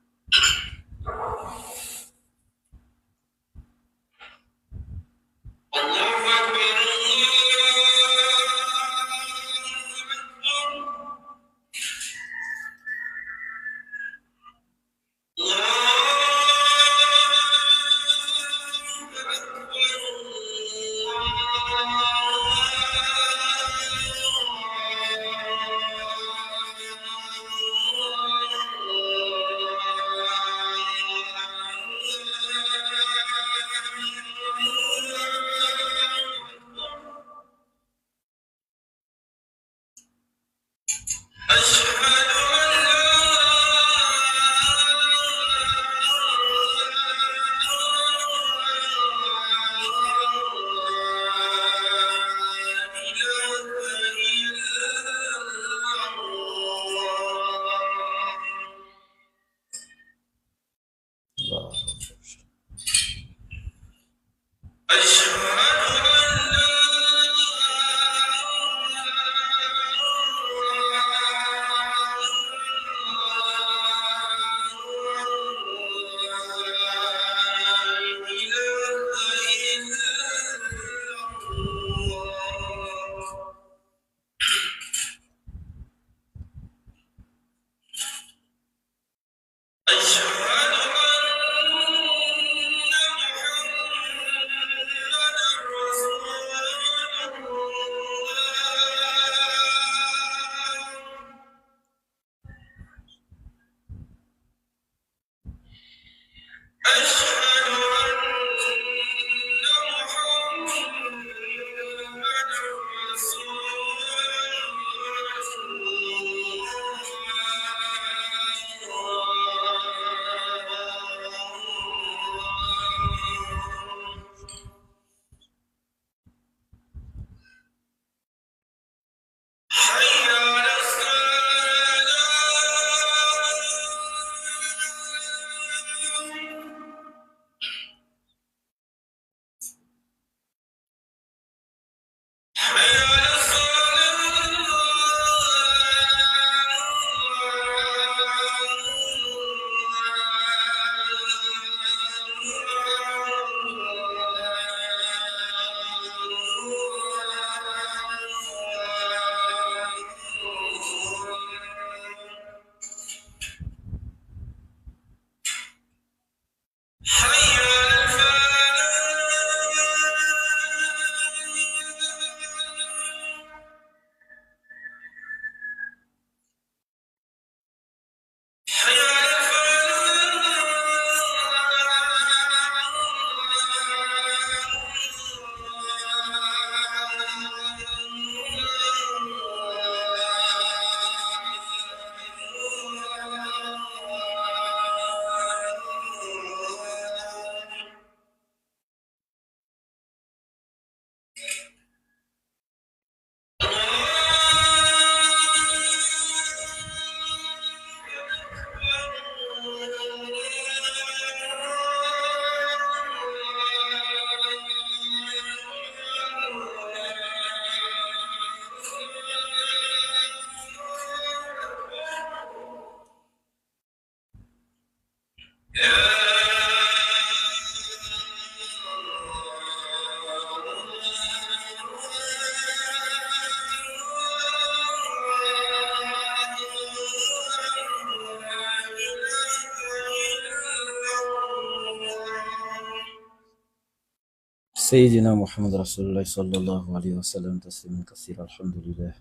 Sayyidina Muhammad Rasulullah sallallahu alayhi wa sallam, tasliman kathira, alhamdulillah.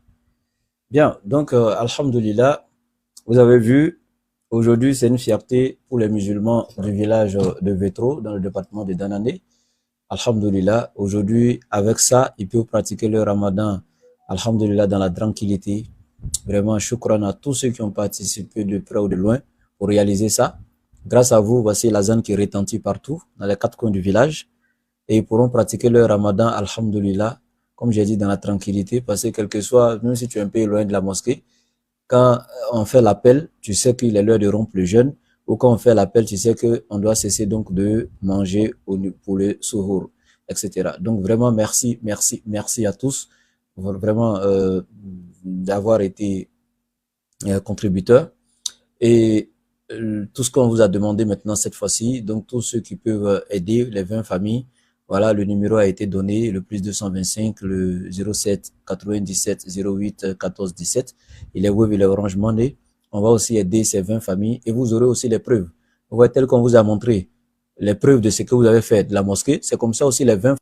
Bien, donc, alhamdulillah, vous avez vu, aujourd'hui, c'est une fierté pour les musulmans du village de Vetro, dans le département de Danané. Alhamdulillah, aujourd'hui, avec ça, ils peuvent pratiquer le ramadan, alhamdulillah, dans la tranquillité. Vraiment, shukran à tous ceux qui ont participé de près ou de loin pour réaliser ça. Grâce à vous, voici l'azan qui retentit partout, dans les 4 coins du village. Et ils pourront pratiquer le ramadan, alhamdulillah, comme j'ai dit, dans la tranquillité, parce que quel que soit, même si tu es un peu loin de la mosquée, quand on fait l'appel, tu sais qu'il est l'heure de rompre le jeûne, ou quand on fait l'appel, tu sais qu'on doit cesser donc de manger pour le suhour, etc. Donc vraiment, merci, merci, merci à tous, vraiment d'avoir été contributeurs. Et tout ce qu'on vous a demandé maintenant cette fois-ci, donc tous ceux qui peuvent aider les 20 familles, voilà, le numéro a été donné, le plus 225, le 07 97 08 14 17. Il est Wave et le Orange Money. On va aussi aider ces 20 familles et vous aurez aussi les preuves. Vous voyez, tel qu'on vous a montré les preuves de ce que vous avez fait de la mosquée, c'est comme ça aussi les 20